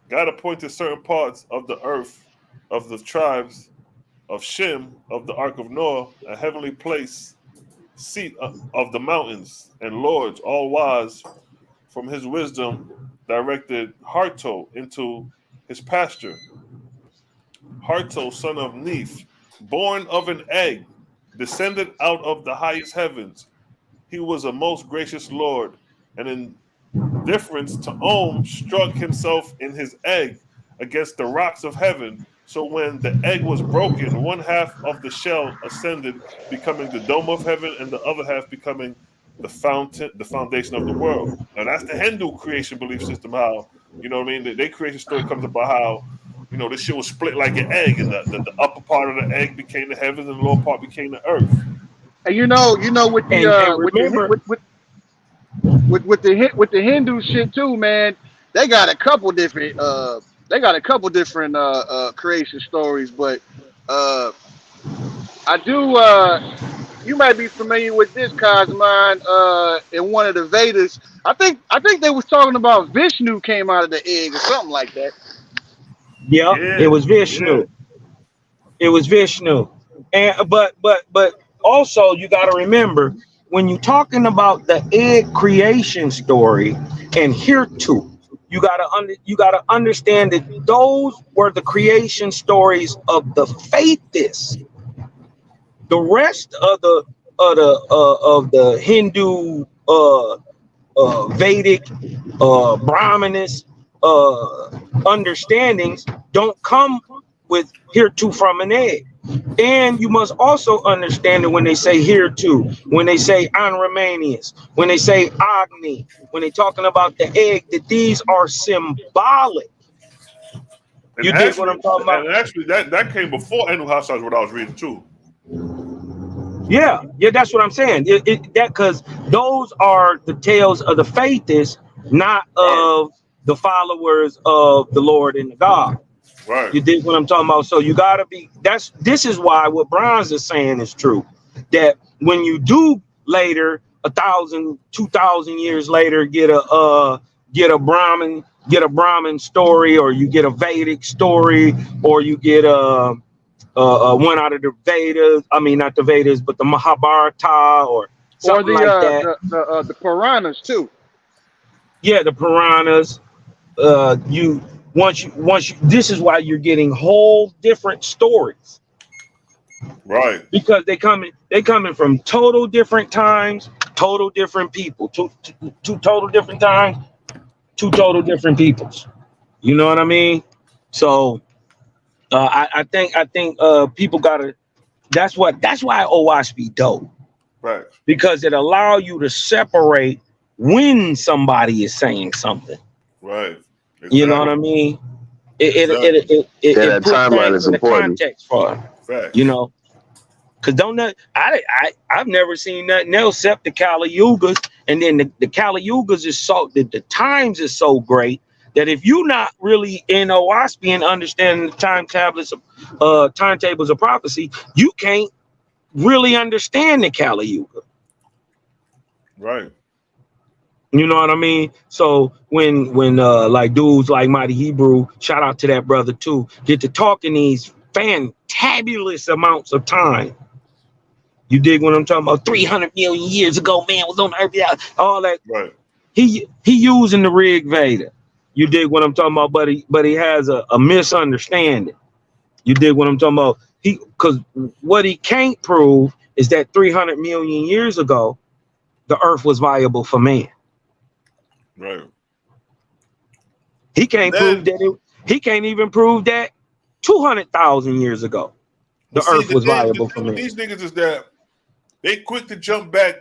God appointed certain parts of the earth of the tribes of Shem of the Ark of Noah, a heavenly place, seat of the mountains, and lords, all wise, from his wisdom directed Harto into his pasture. Harto, son of Neph, born of an egg, descended out of the highest heavens. He was a most gracious Lord, and in difference to Om, struck himself in his egg against the rocks of heaven. So when the egg was broken, one half of the shell ascended, becoming the dome of heaven, and the other half becoming the foundation of the world. Now that's the Hindu creation belief system. How, you know what I mean? Their creation story comes about how, you know, this shit was split like an egg, and the upper part of the egg became the heavens, and the lower part became the earth. And you know, with the And remember, with the Hindu shit too, man. They got a couple different creation stories, but I do you might be familiar with this, Cosmine, in one of the Vedas. I think they was talking about Vishnu came out of the egg or something like that. yeah, it Yeah, was yeah, Vishnu. It was Vishnu. And but also you got to remember when you're talking about the egg creation story and here too, you gotta understand that those were the creation stories of the faithists. The rest of the Hindu Vedic Brahminist understandings don't come with here to from an egg. And you must also understand that when they say here to, when they say Anramanius, when they say Agni, when they're talking about the egg, that these are symbolic. and You dig what I'm talking about? actually that came before Anu Hassaj, what I was reading too. Yeah, yeah, that's what I'm saying. That because those are the tales of the faithists, not Right, of the followers of the Lord and the God. right, You dig what I'm talking about? So you gotta be. This is why what Bronze is saying is true. That when you do later, 1,000, 2,000 years later, get a Brahmin story, or you get a Vedic story, or you get one out of the Vedas. I mean, not the Vedas, but the Mahabharata or Or something like that. the Puranas too. Yeah, the Puranas. You once you. This is why you're getting whole different stories right. because they coming from total different times, total different people, two total different times, two total different peoples. You know what I mean? So I think people gotta. That's why OWASP be dope. Right. Because it allow you to separate when somebody is saying something. Right. You know what I Exactly. mean? It it Exactly. it it, it, Yeah, it that put timeline things is in the important. context for it, you Facts. know. Cause don't know, I've never seen nothing else except the Kali Yugas, and then the Kali Yugas is so the times is so great that if you're not really in OWASP and understanding the timetables of prophecy, you can't really understand the Kali Yuga. Right. You know what I mean? So when like dudes like Mighty Hebrew, shout out to that brother too, get to talking these fantabulous amounts of time. You dig what I'm talking about? 300 million years ago, man was on Earth, yeah, all that. Right. He using the Rig Veda. You dig what I'm talking about? But he has a misunderstanding. You dig what I'm talking about? Because what he can't prove is that 300 million years ago, the Earth was viable for man. Right. He And can't prove then, that he can't even prove that 200,000 years ago but the see, Earth was the viable for thing with man. these niggas is that they quick to jump back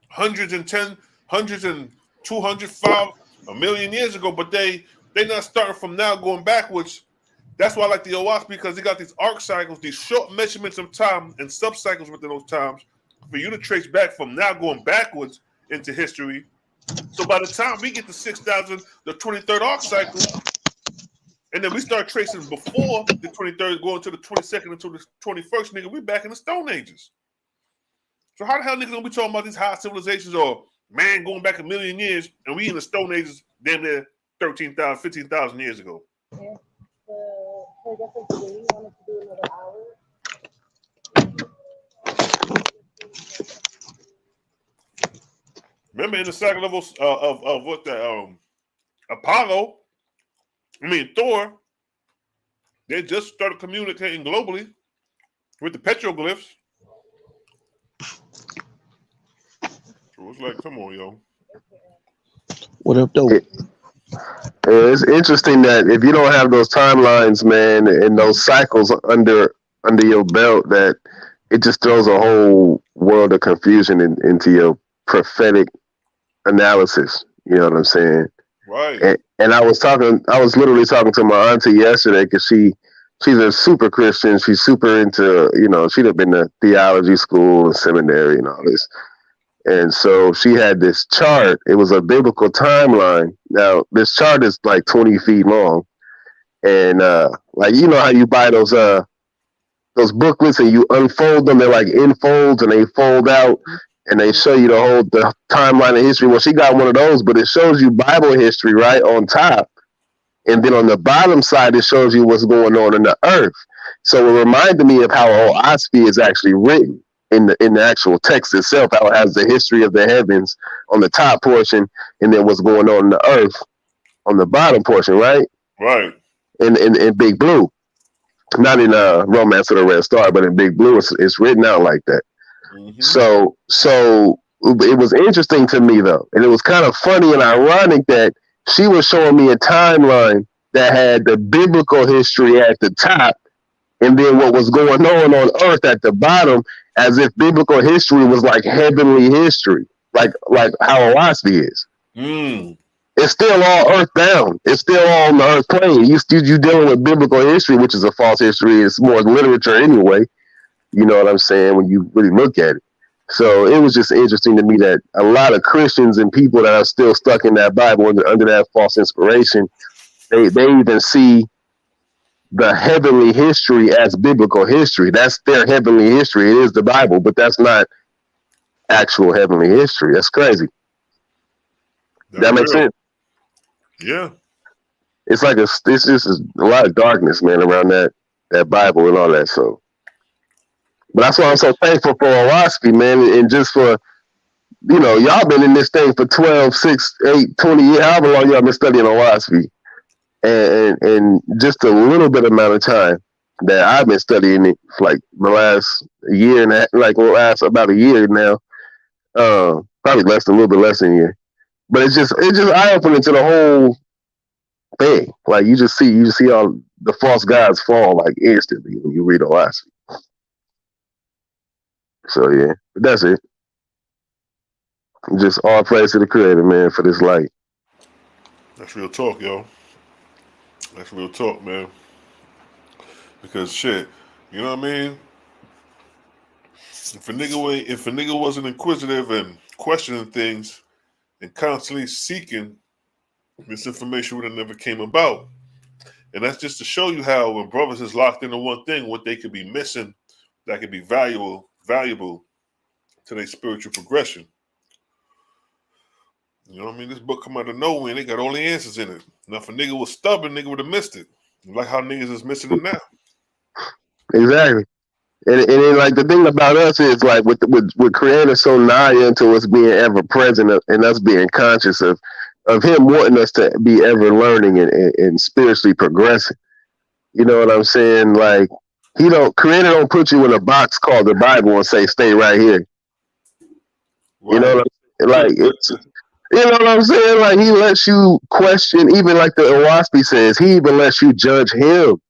hundreds and 10, hundreds and 205, a million years ago, but they not starting from now going backwards. That's why I like the OWASP, because they got these arc cycles, these short measurements of time and sub-cycles within those times for you to trace back from now going backwards into history. So by the time we get to 6,000, the 23rd arc cycle, and then we start tracing before the 23rd, going to the 22nd until the 21st, nigga, we back in the Stone Ages. So how the hell niggas gonna be talking about these high civilizations or man going back a million years and we in the Stone Ages damn near 13,000, 15,000 years ago? Remember in the second level of what the Apollo, I mean Thor, They just started communicating globally with the petroglyphs. So it's like, come on, yo. What up, though? It's interesting that if you don't have those timelines, man, and those cycles under your belt, that it just throws a whole world of confusion into your prophetic analysis. You know what I'm saying? Right. And I was literally talking to my auntie yesterday because she's a super Christian. She's super into, she'd have been to theology school and seminary and all this. And so she had this chart. It was a biblical timeline. Now, this chart is like 20 feet long. And like, you know how you buy those booklets and you unfold them, they're like infolds and they fold out and they show you the timeline of history. Well, she got one of those, but it shows you Bible history right on top. And then on the bottom side, it shows you what's going on in the earth. So it reminded me of how Ospie is actually written in the actual text itself, how it has the history of the heavens on the top portion and then what's going on in the earth on the bottom portion, right? Right. In Big Blue. Not in Romance of the Red Star, but in Big Blue, it's written out like that. Mm-hmm. So it was interesting to me, though. And it was kind of funny and ironic that she was showing me a timeline that had the biblical history at the top and then what was going on earth at the bottom, as if biblical history was like heavenly history, like how Ospie is. Mm. It's still all earthbound. It's still all on the earth plane. You dealing with biblical history, which is a false history. It's more literature anyway. You know what I'm saying? When you really look at it. So it was just interesting to me that a lot of Christians and people that are still stuck in that Bible under that false inspiration, they even see the heavenly history as biblical history. That's their heavenly history. It is the Bible, but that's not actual heavenly history. That's crazy. That makes sense. Yeah. It's like it's just a lot of darkness, man, around that Bible and all that. So, but that's why I'm so thankful for Ospie, man, and just for, y'all been in this thing for 12, 6, 8, 20 years, however long y'all been studying Ospie. And just a little bit amount of time that I've been studying it for like the last year and about a year now, probably a little bit less than a year. But it's just eye-opening to the whole thing. Like you just see all the false gods fall like instantly when you read Ospie. So yeah, but that's it. Just all praise to the Creator, man, for this light. That's real talk, yo. That's real talk, man. Because shit, you know what I mean? If a nigga wasn't inquisitive and questioning things and constantly seeking, this information would have never came about. And that's just to show you how when brothers is locked into one thing, what they could be missing, that could be valuable to their spiritual progression. You know what I mean? This book come out of nowhere and they got all the answers in it. Now, if a nigga was stubborn, nigga would have missed it. Like how niggas is missing it now. Exactly. And then, like, the thing about us is, like, with Creator so nigh into us being ever present and us being conscious of him wanting us to be ever learning and spiritually progressing. You know what I'm saying? Like, Creator don't put you in a box called the Bible and say, stay right here. Right. You know what I'm saying? Like, you know what I'm saying? Like, he lets you question, even like the Ospie says, he even lets you judge him.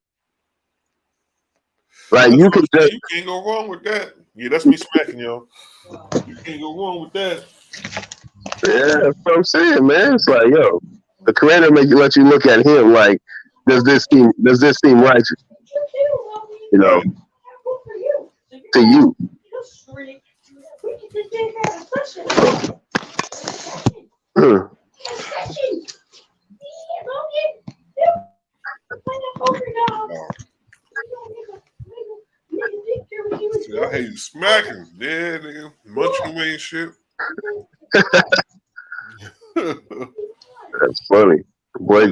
Like, you can't go wrong with that. Yeah, that's me smacking, yo. You can't go wrong with that. Yeah, that's what I'm saying, man. It's like, yo, the Creator let you look at him like, does this seem righteous? You know, to you. See, I hate you smacking. Yeah, nigga. Munching away and shit. That's funny. Boy. At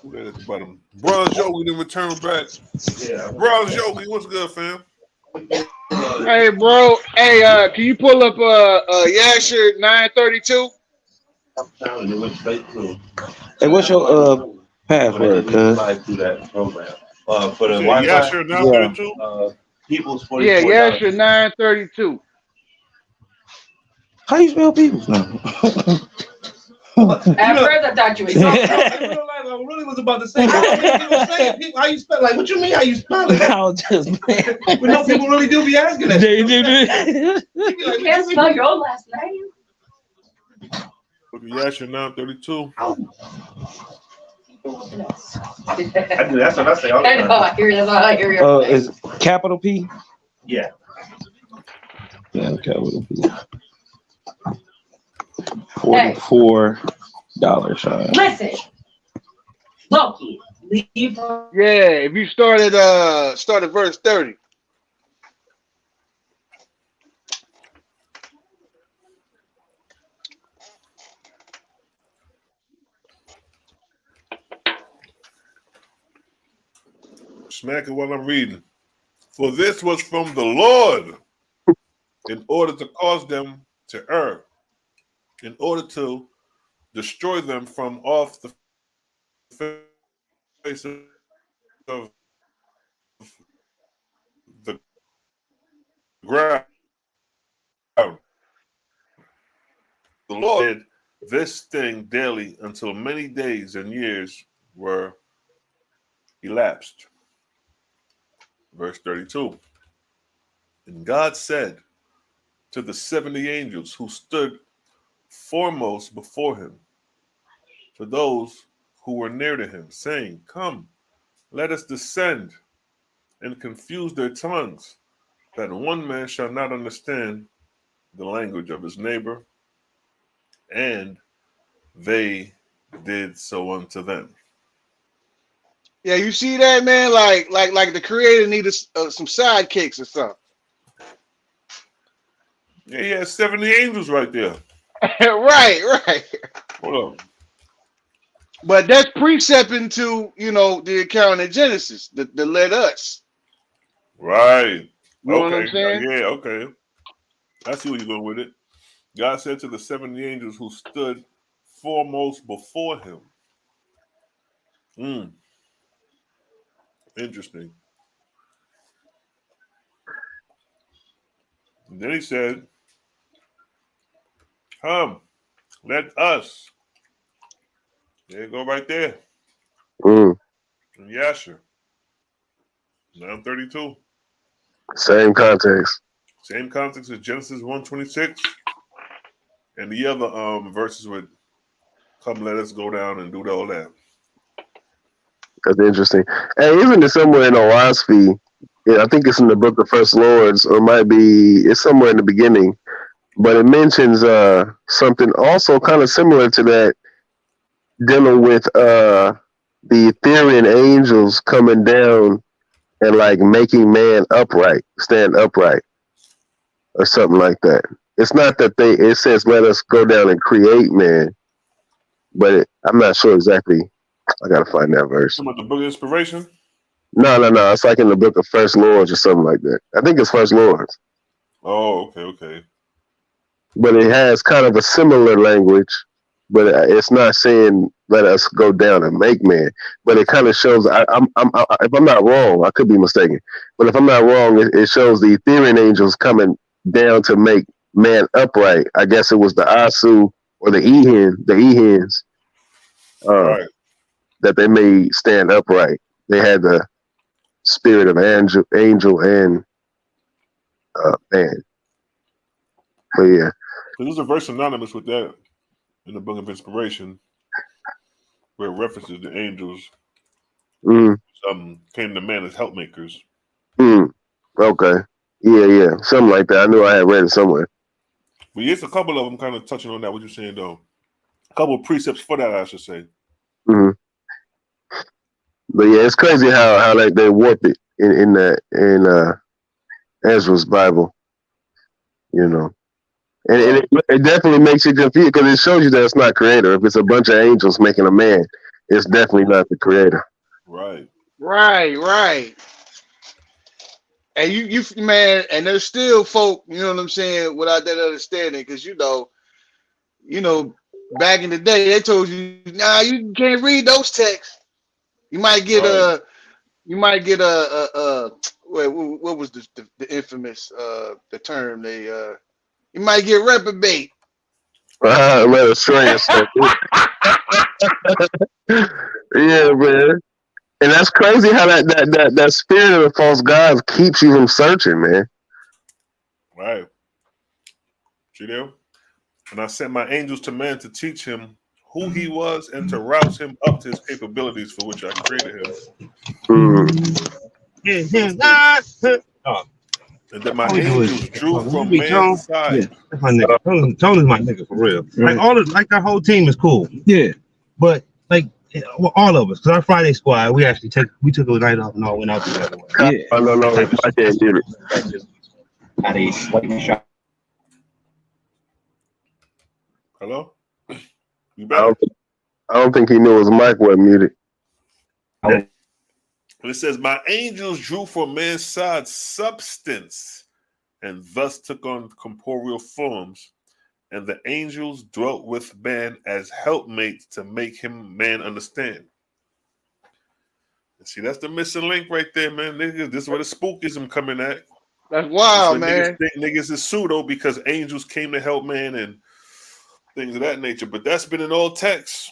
the bottom. Bronze Yogi didn't return back. Yeah. Bronze Yogi, what's good, fam? Hey, bro. Hey, can you pull up Yasher 932? Hey, what's your Password, cuz. through that program. For the Yeah, Wi-Fi, sure. Now Yeah. 32. people's Yeah, $44. yeah, sure, 932. How you spell people's name? At first, I thought you were In real saying. life, I really was about to say, people, how you spell? Like, what you mean? How you spell it? I was just playing. But no, people really do be asking that. They do. You can't spell your own last name. Yeah, sure. Now 32. I do. That's what I say all the I know. time. I hear. That's all I hear. Your Is capital P? Yeah. Yeah, capital P. $44. Listen, Loki, leave. Yeah, if you start at verse 30. Smack it while I'm reading. For this was from the Lord, in order to cause them to err, in order to destroy them from off the face of the ground. The Lord did this thing daily until many days and years were elapsed. Verse 32. And God said to the 70 angels who stood foremost before him, to those who were near to him, saying, Come, let us descend and confuse their tongues, that one man shall not understand the language of his neighbor. And they did so unto them. Yeah, you see that, man? Like the creator needed some sidekicks or something. Yeah, he had 70 angels right there. right. Hold on. But that's precepting to, the account in Genesis that led us. Right. You know Okay. what I'm saying? Yeah, okay. I see where you're going with it. God said to the 70 angels who stood foremost before him. Interesting. And then he said, Come, let us. There you go right there. Mm, And Yasher. Now I'm 32. same context. Same context as Genesis 1:26. And the other verses would come, let us go down and do all that. That's interesting. And isn't it somewhere in Oaspi? Yeah, I think it's in the book of First Lords, or it might be it's somewhere in the beginning. But it mentions something also kind of similar to that, dealing with the Ethereal angels coming down and like making man upright, stand upright, or something like that. It's not that it says let us go down and create man, but I'm not sure exactly. I gotta find that verse. Talking about the book of inspiration? No. It's like in the book of First Lords or something like that. I think it's First Lords. Oh, okay. But it has kind of a similar language, but it's not saying let us go down and make man. But it kind of shows. If I'm not wrong, I could be mistaken. But if I'm not wrong, it shows the Ethereal angels coming down to make man upright. I guess it was the Asu or the Ehens, Right. that they made stand upright. They had the spirit of angel and man. But yeah. So there's a verse synonymous with that in the book of inspiration where it references the angels came to man as helpmakers. Okay. Yeah. Something like that. I knew I had read it somewhere. But yes, a couple of them kind of touching on that, what you're saying, though. A couple of precepts for that, I should say. But yeah, it's crazy how like they warp it in Ezra's Bible, And it definitely makes you confused because it shows you that it's not creator. If it's a bunch of angels making a man, it's definitely not the creator. Right. And you man, and there's still folk, you know what I'm saying, without that understanding, because back in the day they told you, nah, you can't read those texts. You might get Right. what was the infamous the term they you might get reprobate. Let us stray. Yeah, man. And that's crazy how that spirit of the false gods keeps you from searching, man. Right. See there? And I sent my angels to man to teach him who he was and to rouse him up to his capabilities for which I created him. And then my angels drew from man's side. Yeah, that's my nigga. Tone is my nigga for real. Like like our whole team is cool. Yeah, but like all of us, because our Friday squad, we took a night off and all went out together. Yeah. No, I can't do it. Hello? You back? I don't think he knew his mic wasn't muted. It says, my angels drew from man's side substance and thus took on corporeal forms. And the angels dwelt with man as helpmates to make him man understand. And see, that's the missing link right there, man. Niggas, this is where the spookism coming at. That's wild, man. Niggas is pseudo because angels came to help man and things of that nature. But that's been in all texts.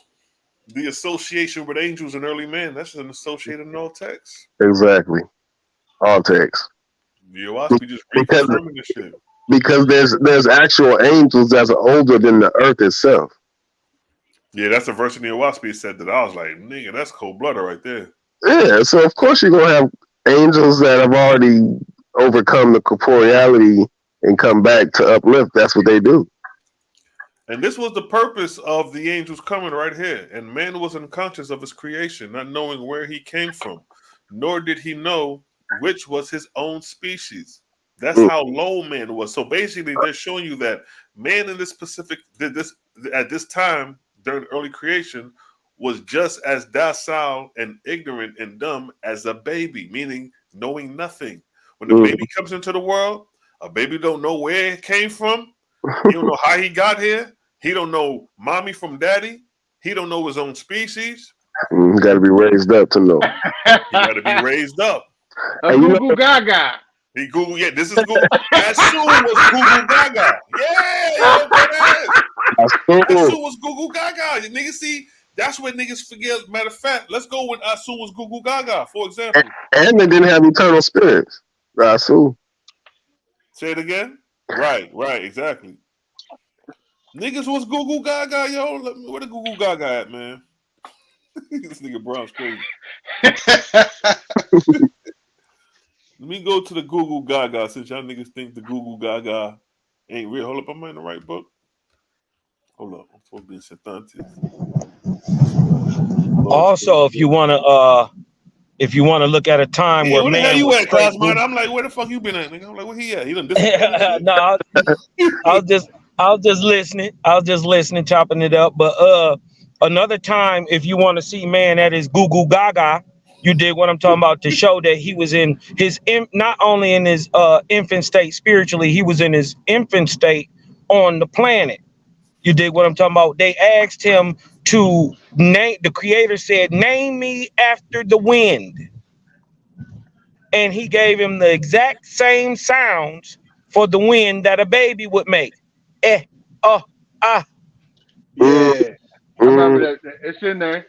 The association with angels and early man, that's an associated in all texts. Exactly. All texts. We just reconfirming this shit. Because there's actual angels that's older than the earth itself. Yeah, that's a verse in the Owaspi said that I was like, nigga, that's cold-blooded right there. Yeah, so of course you're gonna have angels that have already overcome the corporeality and come back to uplift. That's what they do. And this was the purpose of the angels coming right here. And man was unconscious of his creation, not knowing where he came from, nor did he know which was his own species. That's how low man was. So basically, they're showing you that man in this specific, at this time during early creation, was just as docile and ignorant and dumb as a baby, meaning knowing nothing. When the baby comes into the world, a baby don't know where it came from. He don't know how he got here. He don't know mommy from daddy. He don't know his own species. Got to be raised up to know. He got to be raised up. Google Gaga. He Google, yeah, this is Google. Asu was Google Gaga. Yeah, Asu was Google Gaga. You niggas see, that's what niggas forget. Matter of fact, let's go with Asu was Google Gaga, for example. And they didn't have eternal spirits. Asu. Say it again? Right, exactly. Niggas was Google Gaga, yo. Where the Google Gaga at, man? This nigga Brown's crazy. Let me go to the Google Gaga since y'all niggas think the Google Gaga ain't real. Hold up, am I in the right book? Hold up, I'm supposed to be in Setantis. Also, if you wanna look at a time where where man the hell you was at, Cosmo? I'm like, where the fuck you been at, nigga? I'm like, where he at? He done disappeared. No, I was just listening, chopping it up. But another time, if you want to see man at his Google Gaga, you did what I'm talking about to show that he was in his not only in his infant state spiritually, he was in his infant state on the planet. You did what I'm talking about. They asked him to name. The creator said, "Name me after the wind," and he gave him the exact same sounds for the wind that a baby would make. Eh, oh, ah. Yeah, I remember that. It's in there.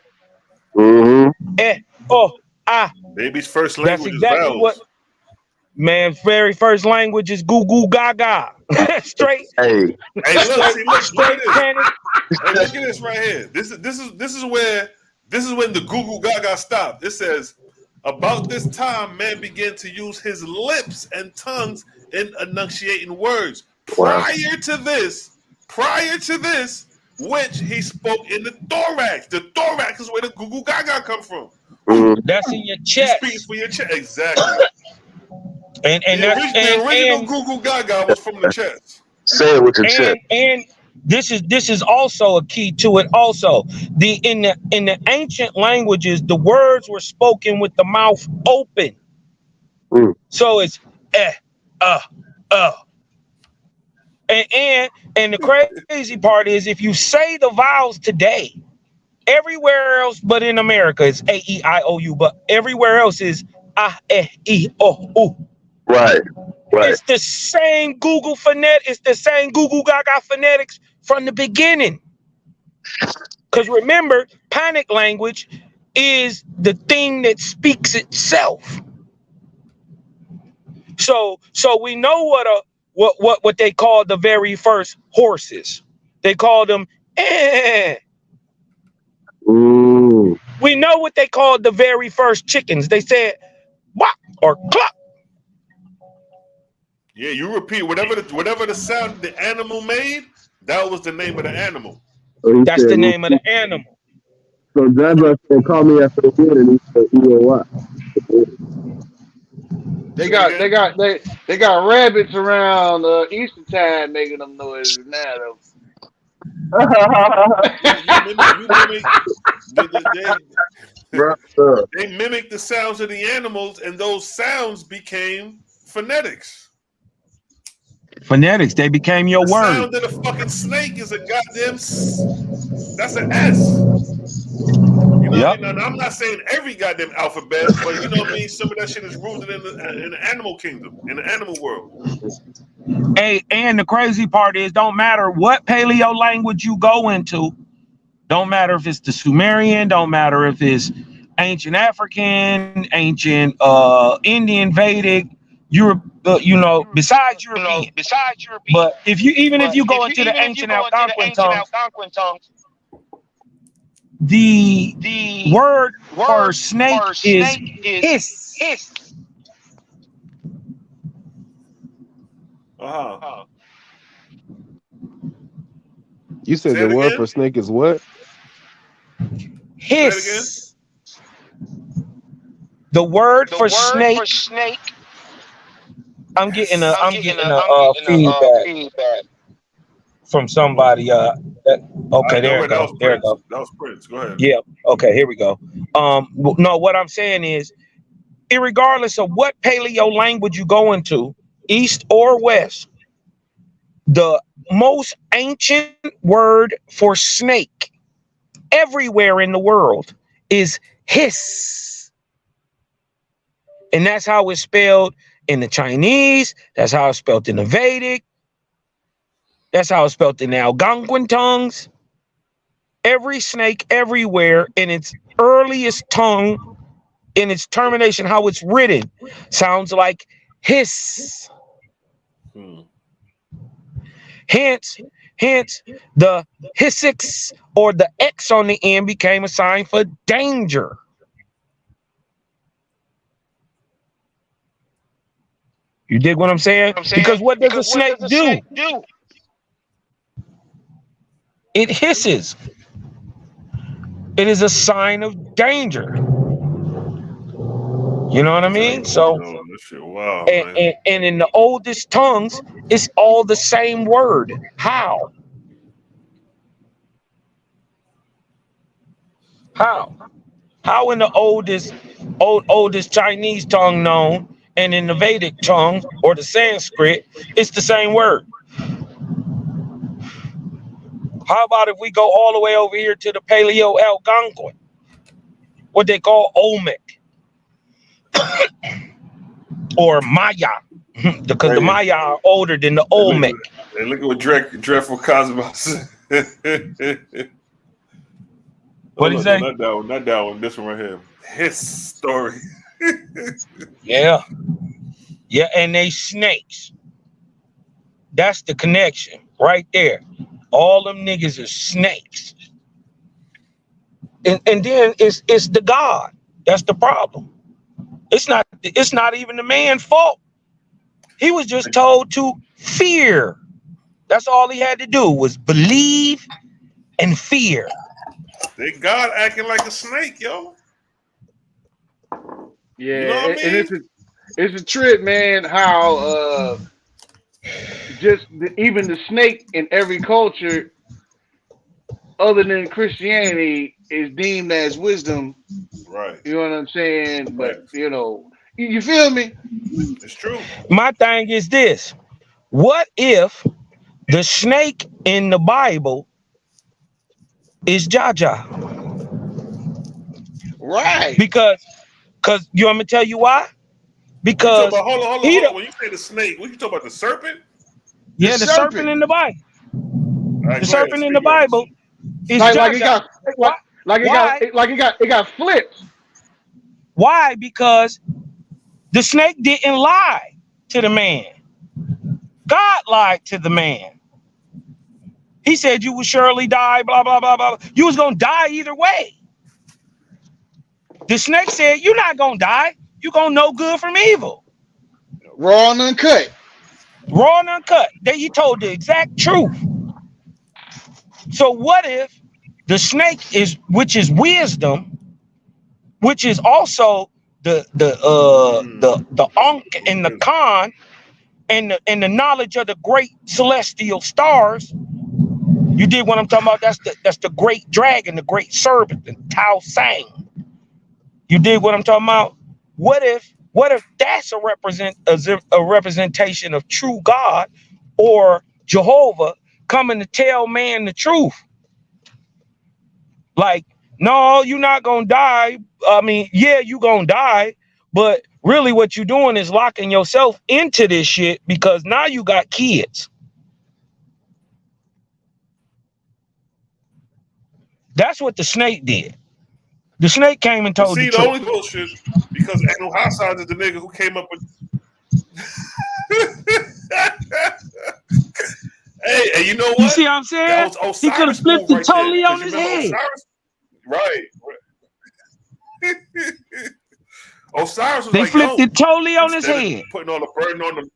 Eh, oh, ah. Baby's first language That's exactly is vowels. what man's very first language is Goo Goo Gaga. Straight. Hey, look at this right here. This is when the Goo Goo Gaga stopped. It says, about this time, man began to use his lips and tongues in enunciating words. Prior to this, which he spoke in the thorax. The thorax is where the Goo Goo Gaga come from. That's in your chest. He speaks for your chest, exactly. And the original Goo Goo Gaga was from the chest. Say it with your chest. And this is also a key to it. Also, in the ancient languages, the words were spoken with the mouth open. So it's and the crazy part is if you say the vowels today, Everywhere else but in America it's A-E-I-O-U, but everywhere else is A-E-I-O-U. Right. It's the same Google phonetic, it's the same Google Gaga phonetics from the beginning. Because remember, panic language is the thing that speaks itself. So we know what they call the very first horses. They called them eh. Ooh. We know what they called the very first chickens. They said "wop" or "cluck." Yeah, you repeat whatever the sound the animal made. That was the name of the animal. So That's the name of the animal. So Jabba said, "Call me after the wind," and he said, "You know what?" They got rabbits around Easter time making them noises now though. They mimic the sounds of the animals, and those sounds became phonetics. Phonetics, they became your The word. sound of the fucking snake is a goddamn. That's an S. You know what I mean? Now, I'm not saying every goddamn alphabet, but you know what I mean. Some of that shit is rooted in the animal kingdom, in the animal world. Hey, and the crazy part is, don't matter what paleo language you go into, don't matter if it's the Sumerian, don't matter if it's ancient African, ancient Indian, Vedic, Europe, besides European. But if you go into the ancient Algonquin tongues, the word for snake is hiss. You said the word for snake is what? Hiss. The word for snake. I'm getting a feedback from somebody. There it goes. There it goes. That was Prince. Go ahead. Yeah. Okay. Here we go. No, what I'm saying is, irregardless of what paleo language you go into, east or west, the most ancient word for snake everywhere in the world is hiss. And that's how it's spelled in the Chinese. That's how it's spelled in the Vedic. That's how it's spelled in the Algonquin tongues. Every snake everywhere in its earliest tongue, in its termination, how it's written, sounds like hiss. Hence, the hissix or the X on the end became a sign for danger. You dig what I'm saying? Because what does a snake do? It hisses. It is a sign of danger. You know what I mean? So, wow, and in the oldest tongues, it's all the same word. How in the oldest Chinese tongue known, and in the Vedic tongue or the Sanskrit, it's the same word. How about if we go all the way over here to the Paleo Algonquin, what they call Olmec or Maya, because the Maya are older than the Olmec. Hey, look at what Dreadful Cosmos. What did he say? Not that one. This one right here. His story. Yeah, and they snakes. That's the connection right there. All them niggas are snakes. And then it's the God. That's the problem. It's not even the man's fault. He was just told to fear. That's all he had to do was believe and fear. They God acting like a snake, yo. Yeah, you know what I mean? And it's a trip, man, how even the snake in every culture other than Christianity is deemed as wisdom. Right. You know what I'm saying? But you feel me? It's true. My thing is this. What if the snake in the Bible is Jaja? Right. Because you want me to tell you why? You talking Because about, hold on. When you say the snake, what you talking about, the serpent? the serpent in the Bible. All right, The go ahead, serpent in the speak on Bible it. is Like it got why? it got flipped. Why? Because the snake didn't lie to the man. God lied to the man. He said you would surely die, blah, blah, blah, blah. You was going to die either way. The snake said, you're not going to die. You're going to know good from evil. Raw and uncut. Raw and uncut. He told the exact truth. So what if the snake which is wisdom, which is also the Ankh and the Khan and the knowledge of the great celestial stars. You did what I'm talking about? That's the great dragon, the great serpent, the Tao Sang. You did what I'm talking about? What if that's a representation of true God or Jehovah coming to tell man the truth? Like, no, you're not gonna die. I mean, yeah, you gonna die, but really what you're doing is locking yourself into this shit because now you got kids. That's what the snake did. The snake came and told See, the the truth. only bullshit, because Anu Hassan is the nigga who came up with. Hey, you know what? You see what I'm saying? He could have flipped it totally on his head. Right. Osiris was they like, flipped it totally on his head. Putting all the burden on the.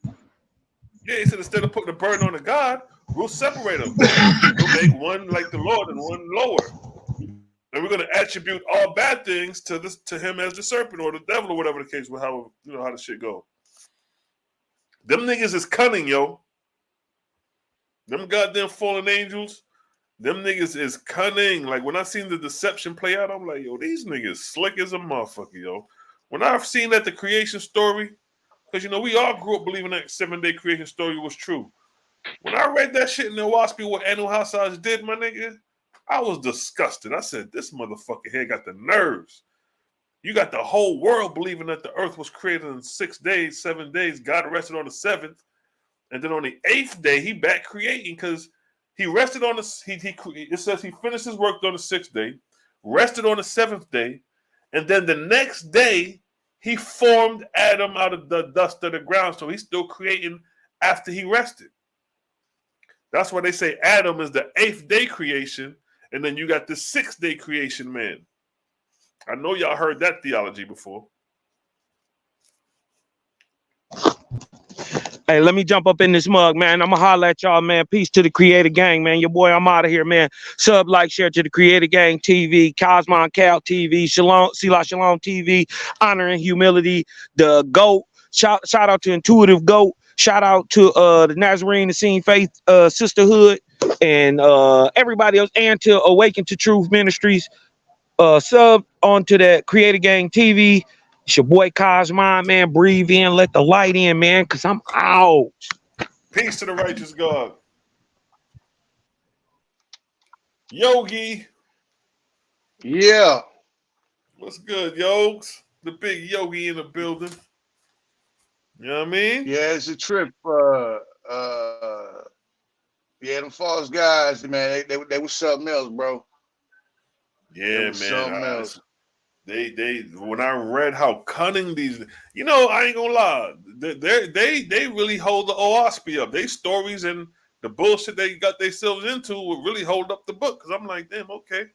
Yeah, he said instead of putting the burden on the God, we'll separate them. We'll make one like the Lord and one lower. And we're gonna attribute all bad things to him as the serpent or the devil or whatever the case with how the shit go. Them niggas is cunning, yo. Them goddamn fallen angels, them niggas is cunning. Like when I seen the deception play out, I'm like, yo, these niggas slick as a motherfucker, yo. When I've seen that the creation story, because we all grew up believing that 7-day creation story was true. When I read that shit in the Waspi, what Anu Hassaj did, my nigga, I was disgusted. I said, this motherfucker here got the nerves. You got the whole world believing that the earth was created in 6 days, 7 days. God rested on the 7th. And then on the 8th day, he back creating because he rested on it says he finished his work on the 6th day, rested on the 7th day, and then the next day, he formed Adam out of the dust of the ground. So he's still creating after he rested. That's why they say Adam is the 8th day creation, and then you got the 6th day creation man. I know y'all heard that theology before. Hey, let me jump up in this mug, man. I'm going to holler at y'all, man. Peace to the Creator Gang, man. Your boy, I'm out of here, man. Sub, like, share to the Creator Gang TV, Cosmon Cal TV, Shalom, Sila Shalom TV, Honor and Humility, the GOAT. Shout out to Intuitive GOAT. Shout out to the Nazarene Essene Faith Sisterhood and everybody else, and to Awaken to Truth Ministries. Sub onto that Creator Gang TV. It's your boy Cosmon, man. Breathe in, let the light in, man, because I'm out. Peace to the righteous God. Yogi. Yeah. What's good, Yogs? The big Yogi in the building. You know what I mean? Yeah, it's a trip. Yeah, them false guys, man, they was something else, bro. Yeah, man. They when I read how cunning these, I ain't gonna lie, they really hold the OSP up. They stories and the bullshit they got themselves into will really hold up the book. Cause I'm like, damn, okay.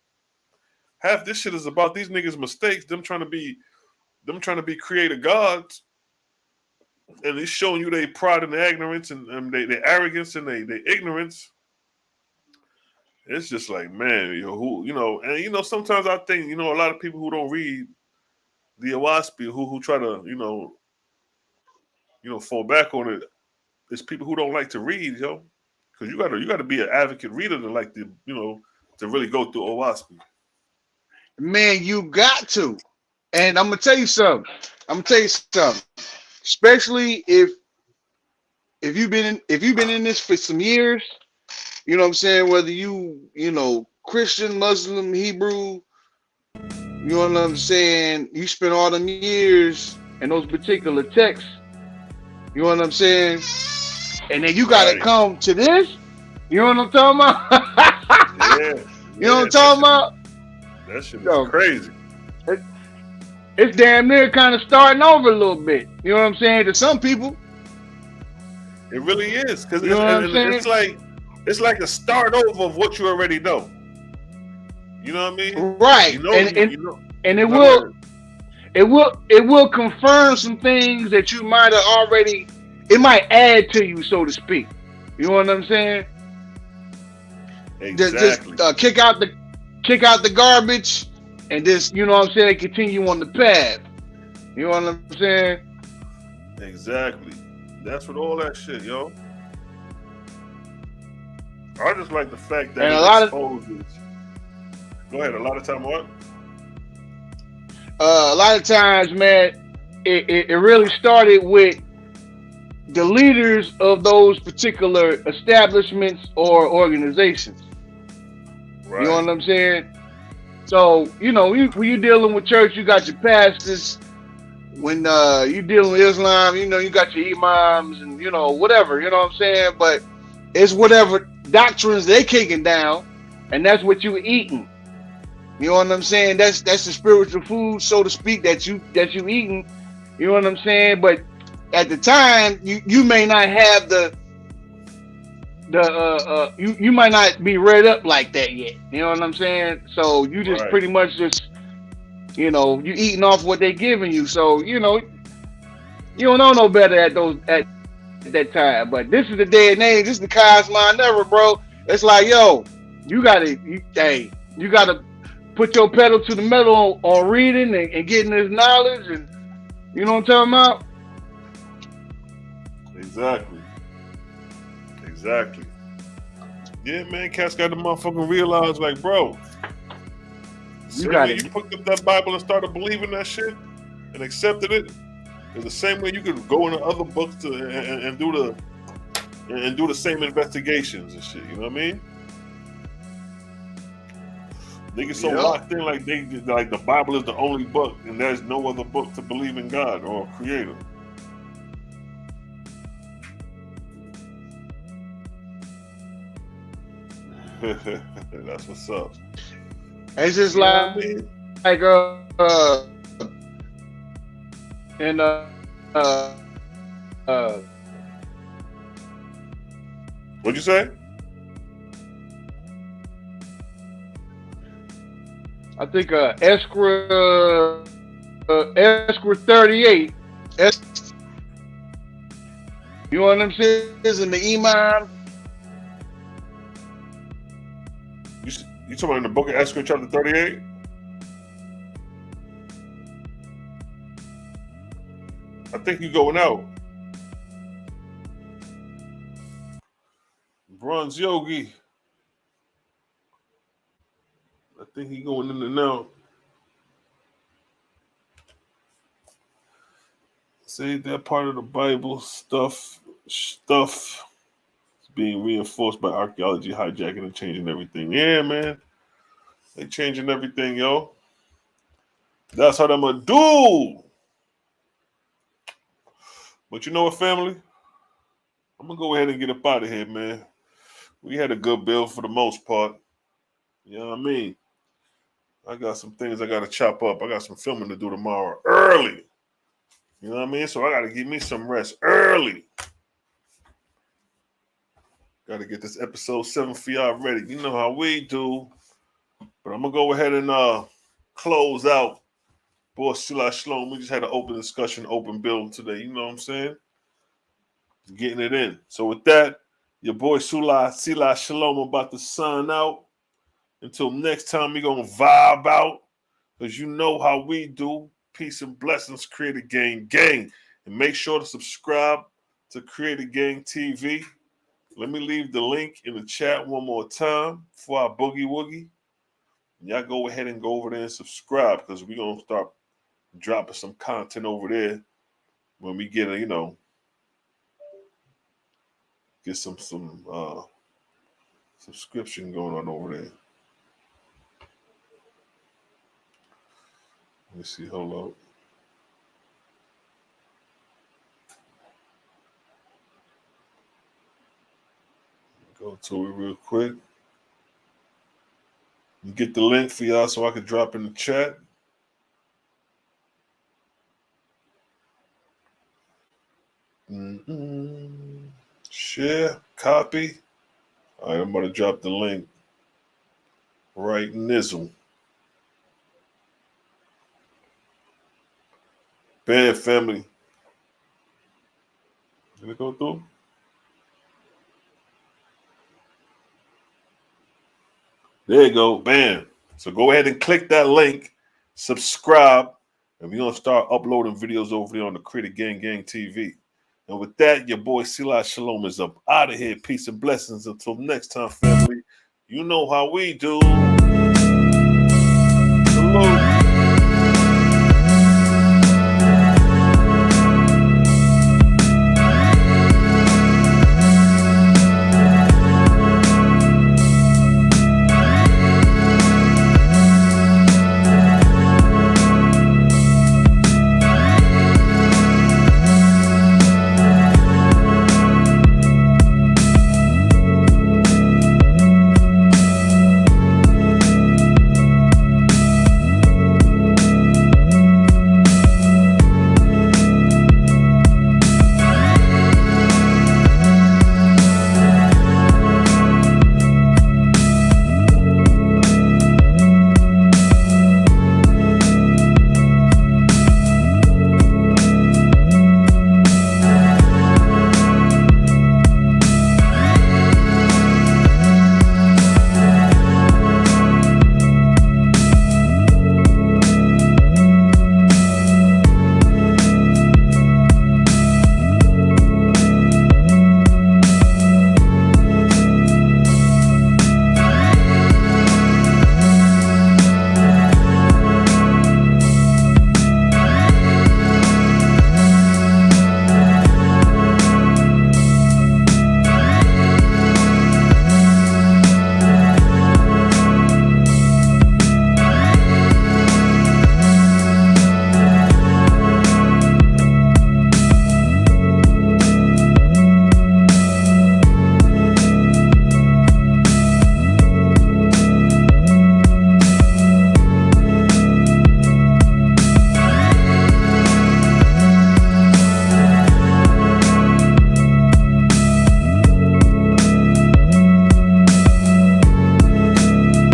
Half this shit is about these niggas' mistakes, them trying to be creative gods, and it's showing you their pride and their ignorance and their arrogance and their ignorance. It's just like, man, sometimes I think, a lot of people who don't read the Awaspi, who try to, fall back on it, it's people who don't like to read, yo. Because you gotta be an advocate reader to like to, to really go through Awaspi. Man, you got to. And I'm gonna tell you something. Especially if you've been in this for some years. You know what I'm saying? Whether you Christian, Muslim, Hebrew, You know what I'm saying? You spend all them years And those particular texts, you know what I'm saying? And then you gotta Right. come to this. You know what I'm talking about? Yeah. You know what Yeah. I'm talking about? That shit is yo, crazy. it's damn near kind of starting over a little bit. You know what I'm saying? To some people, It really is, because You know what I'm saying? it's like a start over of what you already know. You know what I mean? right? You know, And and you know. and No, go ahead. it will confirm some things that you might have already. It might add to you, so to speak. You know what I'm saying? Just Exactly. kick out the garbage, and just you know what I'm saying. Continue on the path. You know what I'm saying? Exactly. That's what all that shit, yo. I just like the fact that And it exposes. Go ahead. A lot of time, what? a lot of times, man, it really started with the leaders of those particular establishments or organizations. You know Right. what I'm saying? So, you know, when you're dealing with church, you got your pastors. When you're dealing with Islam, you know, you got your imams and, you know, whatever, you know what I'm saying? But it's whatever doctrines they kicking down, and that's what you eating. You know what I'm saying? That's the spiritual food, so to speak, that you eating. You know what I'm saying? But at the time, you may not have you might not be read up like that yet. You know what I'm saying? So you just Right. pretty much just you eating off what they giving you. So you don't know no better at that time. But this is the day and age. This is the cosmos never, bro. It's like you gotta put your pedal to the metal on reading and getting this knowledge, and you know what I'm talking about. Exactly. Exactly. Yeah, man. Cats got to motherfucking realize, like, bro, the You same got way it. you picked up that Bible and started believing that shit and accepted it, is the same way you could go into other books and do the same investigations and shit. You know what I mean? Niggas so Yep. locked in, like the Bible is the only book, and there's no other book to believe in God or a Creator. That's what's up. It's just You know like what I mean? And What'd you say? I think Escra 38. You know what I'm saying? is in the Iman. You talking about in the book of Esther, chapter 38? I think you going out. Bronze Yogi. I think he going in and out. Say that part of the Bible stuff is being reinforced by archaeology, hijacking and changing everything. Yeah, man. They changing everything, yo. That's how them a do. But you know what, family? I'm gonna go ahead and get up out of here, man. We had a good build for the most part. You know what I mean? I got some things I gotta chop up. I got some filming to do tomorrow early. You know what I mean? So I gotta give me some rest early. Gotta get this episode 7 for y'all ready. You know how we do. But I'm gonna go ahead and close out. Boy, Sila Shalom. We just had an open discussion, open build today. You know what I'm saying? Getting it in. So with that, your boy Sila Shalom about to sign out. Until next time, we gonna vibe out. Because you know how we do. Peace and blessings, Creator Gang Gang. And make sure to subscribe to Creator Gang TV. Let me leave the link in the chat one more time for our boogie woogie. Y'all go ahead and go over there and subscribe because we're going to start dropping some content over there when we get get some subscription going on over there. Let me see. Hold on. Go to it real quick. You get the link for y'all so I can drop in the chat. Share, copy. All right, I'm about to drop the link right nizzle. Bam, family. Did it go through? There you go. Bam. So go ahead and click that link, subscribe, and we're going to start uploading videos over there on the Creator Gang TV. And with that, your boy Sila Shalom is up out of here. Peace and blessings. Until next time, family. You know how we do. Hello.